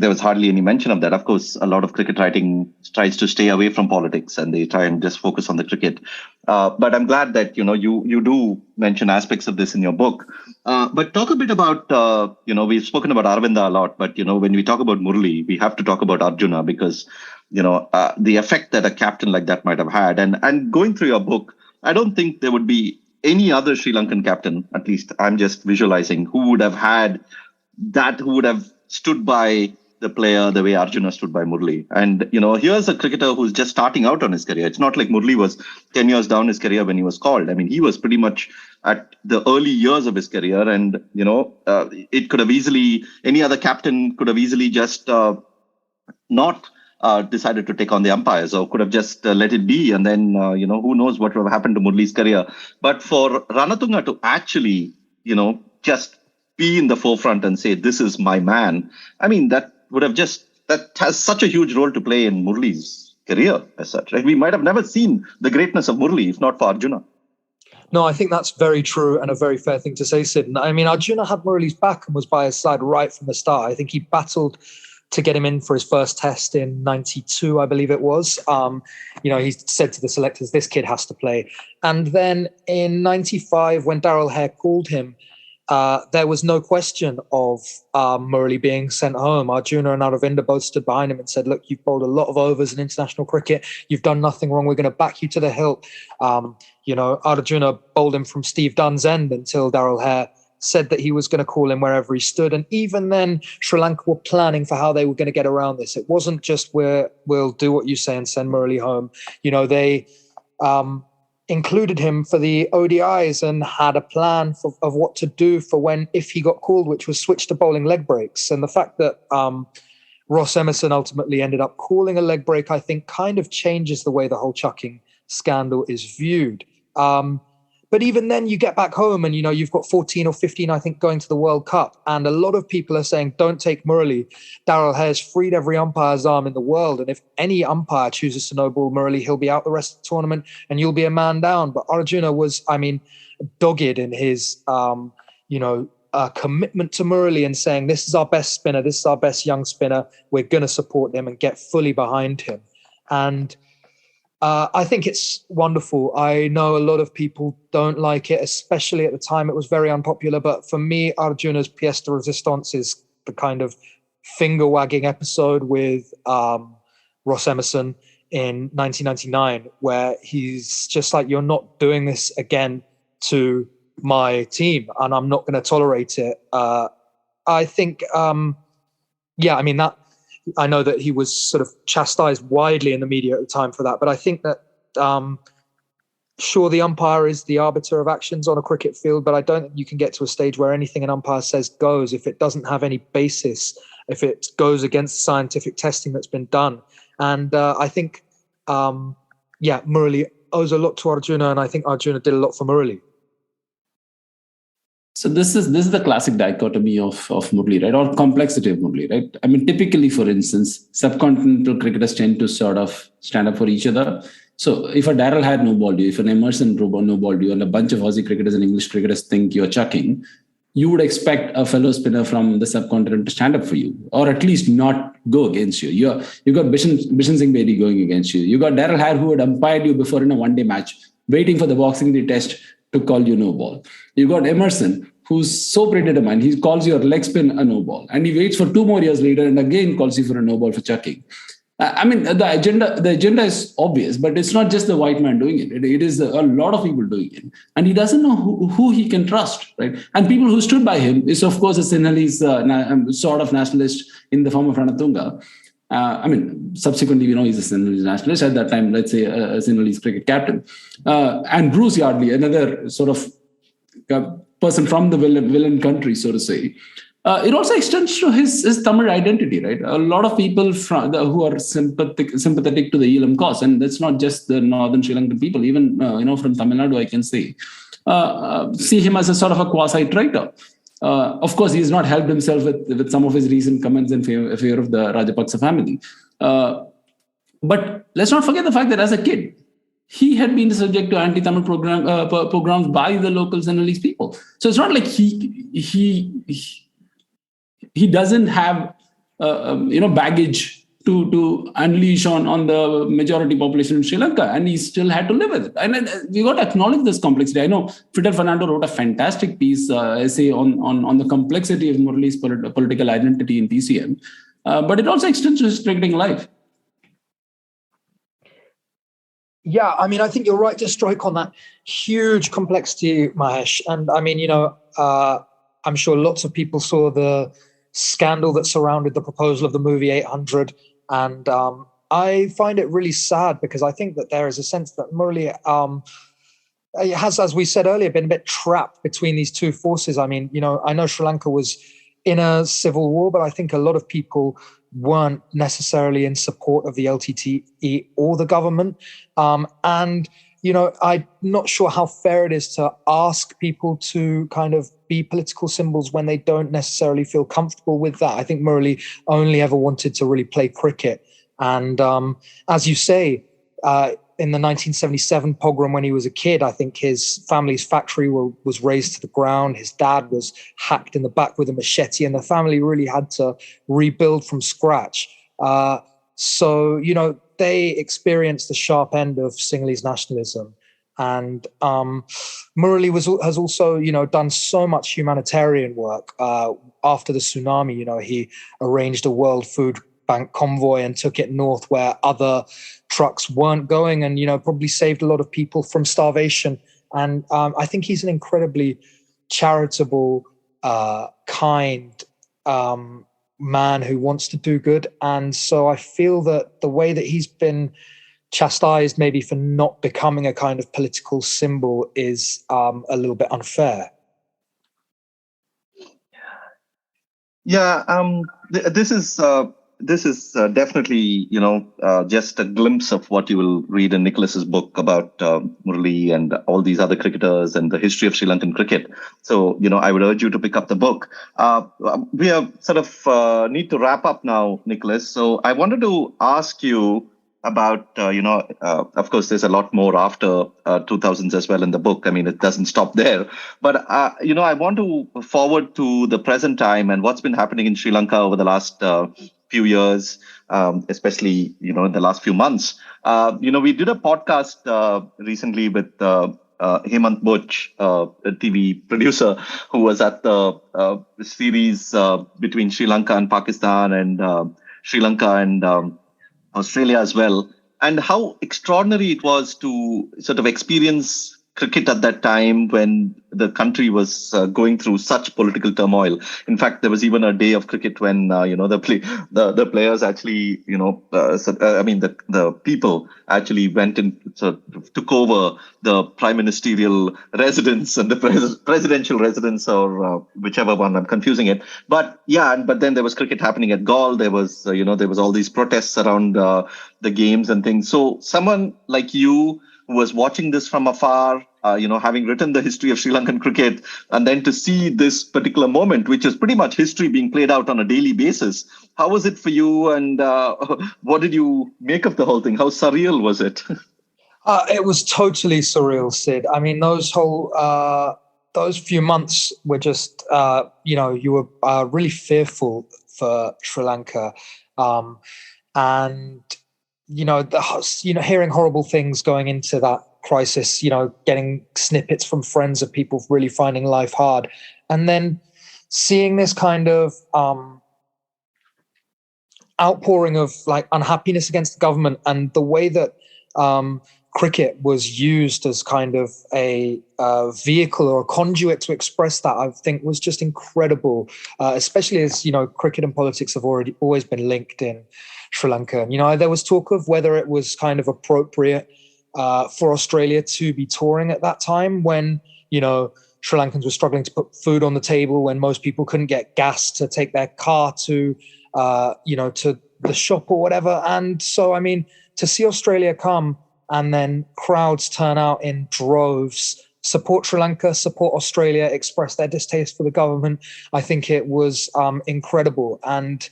was hardly any mention of that. Of course, a lot of cricket writing tries to stay away from politics, and they try and just focus on the cricket. But I'm glad that you do mention aspects of this in your book. But talk a bit about we've spoken about Aravinda a lot, but when we talk about Murali, we have to talk about Arjuna, because the effect that a captain like that might have had. And going through your book, I don't think there would be any other Sri Lankan captain, at least I'm just visualizing, who would have had that, who would have stood by the player the way Arjuna stood by Murali. And, here's a cricketer who's just starting out on his career. It's not like Murali was 10 years down his career when he was called. I mean, he was pretty much at the early years of his career. And, it could have easily, any other captain could have easily just not decided to take on the umpires, or could have just let it be. And then, who knows what would have happened to Murali's career. But for Ranatunga to actually, just be in the forefront and say, this is my man, I mean, that has such a huge role to play in Murali's career as such, right? We might have never seen the greatness of Murali if not for Arjuna. No, I think that's very true and a very fair thing to say, Sid. I mean, Arjuna had Murali's back and was by his side right from the start. I think he battled to get him in for his first test in 92, I believe it was. He said to the selectors, this kid has to play. And then in 95, when Daryl Hare called him, there was no question of Murali being sent home. Arjuna and Aravinda both stood behind him and said, look, you've bowled a lot of overs in international cricket. You've done nothing wrong. We're going to back you to the hilt. Arjuna bowled him from Steve Dunn's end until Daryl Hare said that he was going to call him wherever he stood. And even then, Sri Lanka were planning for how they were going to get around this. It wasn't just we'll do what you say and send Murali home. They included him for the ODIs and had a plan of what to do for if he got called, which was switch to bowling leg breaks. And the fact that Ross Emerson ultimately ended up calling a leg break, I think, kind of changes the way the whole chucking scandal is viewed. But even then, you get back home and, you've got 14 or 15, I think, going to the World Cup. And a lot of people are saying, don't take Murali. Daryl Hare's freed every umpire's arm in the world. And if any umpire chooses to no-ball Murali, he'll be out the rest of the tournament and you'll be a man down. But Arjuna was, dogged in his, commitment to Murali and saying, this is our best spinner. This is our best young spinner. We're going to support him and get fully behind him. And I think it's wonderful. I know a lot of people don't like it, especially at the time it was very unpopular. But for me, Arjuna's pièce de résistance is the kind of finger-wagging episode with Ross Emerson in 1999, where he's just like, you're not doing this again to my team, and I'm not going to tolerate it. I think, that I know that he was sort of chastised widely in the media at the time for that, but I think that sure, the umpire is the arbiter of actions on a cricket field, but I don't think you can get to a stage where anything an umpire says goes if it doesn't have any basis, if it goes against scientific testing that's been done. And I think, Murali owes a lot to Arjuna, and I think Arjuna did a lot for Murali. So this is the classic dichotomy of Murali, right? Or complexity of Murali, right? I mean, typically, for instance, subcontinental cricketers tend to sort of stand up for each other. So if a Daryl had no-balled you, if an Emerson no-balled you, and a bunch of Aussie cricketers and English cricketers think you're chucking, you would expect a fellow spinner from the subcontinent to stand up for you, or at least not go against you. You got Bishan Singh Bedi going against you. You got Daryl Hare, who had umpired you before in a one-day match, waiting for the Boxing Day test to call you no ball. You got Emerson, who's so predetermined. He calls your leg spin a no ball, and he waits for 2 more years later and again calls you for a no ball for chucking. The agenda is obvious, but it's not just the white man doing it. It is a lot of people doing it, and he doesn't know who he can trust, right? And people who stood by him is, of course, a Sinhalese sort of nationalist in the form of Ranatunga. Subsequently, he's a Sinhalese nationalist. At that time, let's say a Sinhalese cricket captain. And Bruce Yardley, another sort of person from the villain country, so to say. It also extends to his Tamil identity, right? A lot of people who are sympathetic to the Elam cause, and that's not just the northern Sri Lankan people, even from Tamil Nadu, I can say, see him as a sort of a quasi-traitor. Of course, he's not helped himself with some of his recent comments in favor of the Rajapaksa family. But let's not forget the fact that as a kid, he had been subject to anti-Tamil pogroms by the local Sinhalese people. So it's not like he doesn't have baggage to unleash on the majority population in Sri Lanka, and he still had to live with it. And we got to acknowledge this complexity. I know Fidel Fernando wrote a fantastic essay on the complexity of Murali's political identity in TCM, but it also extends to his cricketing life. Yeah, I mean, I think you're right to strike on that huge complexity, Mahesh. And I mean, I'm sure lots of people saw the scandal that surrounded the proposal of the movie 800. And I find it really sad because I think that there is a sense that Murali has, as we said earlier, been a bit trapped between these two forces. I mean, I know Sri Lanka was in a civil war, but I think a lot of people weren't necessarily in support of the LTTE or the government. And, I'm not sure how fair it is to ask people to kind of be political symbols when they don't necessarily feel comfortable with that. I think Murali only ever wanted to really play cricket. And as you say, in the 1977 pogrom when he was a kid, I think his family's factory was razed to the ground. His dad was hacked in the back with a machete, and the family really had to rebuild from scratch. So, they experienced the sharp end of Sinhalese nationalism. And Murali has also, done so much humanitarian work. After the tsunami, he arranged a World Food Bank convoy and took it north where other trucks weren't going, and probably saved a lot of people from starvation. And I think he's an incredibly charitable, kind man who wants to do good. And so I feel that the way that he's been chastised maybe for not becoming a kind of political symbol is a little bit unfair. Yeah, this is definitely, just a glimpse of what you will read in Nicholas's book about Murali and all these other cricketers and the history of Sri Lankan cricket. So, I would urge you to pick up the book. We are sort of need to wrap up now, Nicholas. So I wanted to ask you about, of course, there's a lot more after 2000s as well in the book. I mean, it doesn't stop there. But, I want to forward to the present time and what's been happening in Sri Lanka over the last few years, especially, in the last few months. We did a podcast recently with Hemant Butch, a TV producer, who was at the series between Sri Lanka and Pakistan and Sri Lanka and Australia as well, and how extraordinary it was to sort of experience cricket at that time when the country was going through such political turmoil. In fact, there was even a day of cricket when the players actually the people actually went and took over the prime ministerial residence and the presidential residence, or whichever one. I'm confusing it, but then there was cricket happening at Galle. There was all these protests around the games and things. So someone like you who was watching this from afar, having written the history of Sri Lankan cricket, and then to see this particular moment, which is pretty much history being played out on a daily basis. How was it for you, and what did you make of the whole thing? How surreal was it? It was totally surreal, Sid. I mean, those few months were just, you were really fearful for Sri Lanka. And hearing horrible things going into that crisis, getting snippets from friends of people really finding life hard, and then seeing this kind of outpouring of like unhappiness against the government, and the way that cricket was used as kind of a vehicle or a conduit to express that, I think was just incredible, especially as, cricket and politics have always been linked in Sri Lanka. There was talk of whether it was kind of appropriate for Australia to be touring at that time when, Sri Lankans were struggling to put food on the table, when most people couldn't get gas to take their car to the shop or whatever. And so, I mean, to see Australia come and then crowds turn out in droves, support Sri Lanka, support Australia, express their distaste for the government, I think it was incredible. And,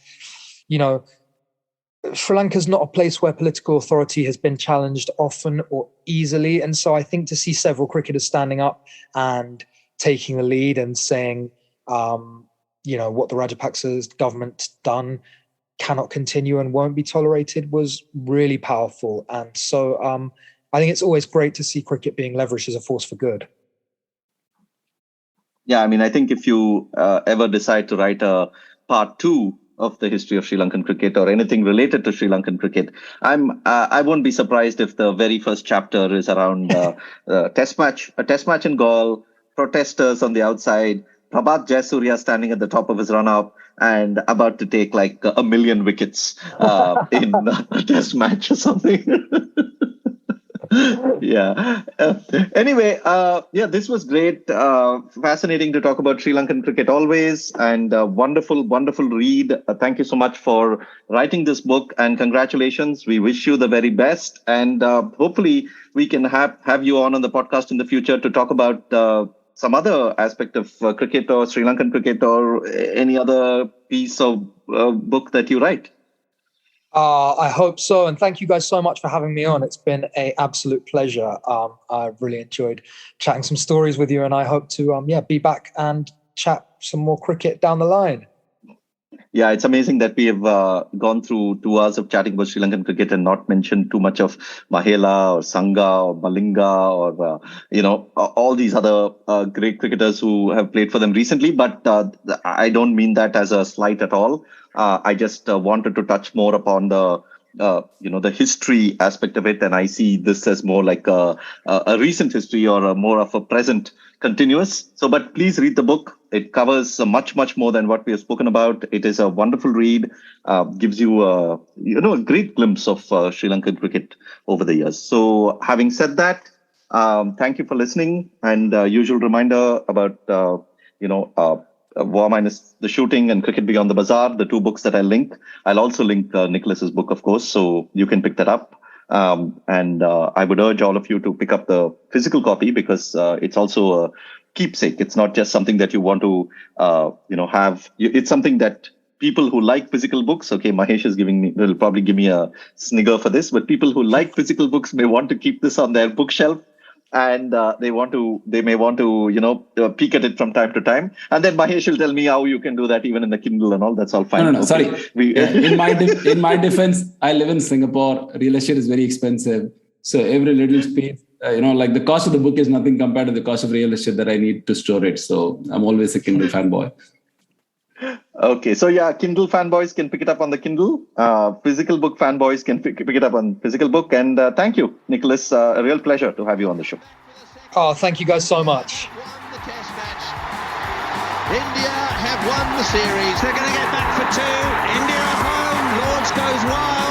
Sri Lanka is not a place where political authority has been challenged often or easily. And so I think to see several cricketers standing up and taking the lead and saying, what the Rajapaksa's government's done cannot continue and won't be tolerated was really powerful. And so I think it's always great to see cricket being leveraged as a force for good. Yeah, I mean, I think if you ever decide to write a part 2 of the history of Sri Lankan cricket or anything related to Sri Lankan cricket, I won't be surprised if the very first chapter is around a test match in Galle, protesters on the outside, Prabhat Jayasuriya standing at the top of his run-up and about to take like 1 million wickets in a test match or something. Yeah. Anyway, this was great. Fascinating to talk about Sri Lankan cricket always, and wonderful read. Thank you so much for writing this book, and congratulations. We wish you the very best, and hopefully we can have you on the podcast in the future to talk about some other aspect of cricket or Sri Lankan cricket or any other piece of book that you write. I hope so. And thank you guys so much for having me on. It's been an absolute pleasure. I've really enjoyed chatting some stories with you, and I hope to be back and chat some more cricket down the line. Yeah, it's amazing that we have gone through 2 hours of chatting about Sri Lankan cricket and not mentioned too much of Mahela or Sangha or Malinga or, all these other great cricketers who have played for them recently. But I don't mean that as a slight at all. I just wanted to touch more upon the history aspect of it. And I see this as more like a recent history or more of a present continuous. So, but please read the book. It covers much more than what we have spoken about. It is a wonderful read, gives you a great glimpse of Sri Lankan cricket over the years. So having said that, thank you for listening, and usual reminder about, War Minus the Shooting and Cricket Beyond the Bazaar, the 2 books that I link. I'll also link Nicholas's book, of course, so you can pick that up. And I would urge all of you to pick up the physical copy because it's also a keepsake. It's not just something that you want to, have. It's something that people who like physical books, okay, Mahesh is will probably give me a snigger for this, but people who like physical books may want to keep this on their bookshelf. And they may want to, peek at it from time to time. And then Mahesh will tell me how you can do that even in the Kindle and all. That's all fine. No, sorry. In my defense, I live in Singapore. Real estate is very expensive. So every little space, like the cost of the book is nothing compared to the cost of real estate that I need to store it. So I'm always a Kindle fanboy. Okay, so yeah, Kindle fanboys can pick it up on the Kindle. Physical book fanboys can pick it up on physical book. And thank you, Nicholas. A real pleasure to have you on the show. Oh, thank you guys so much. India have won the series. They're going to get back for 2. India home. Lords goes wild.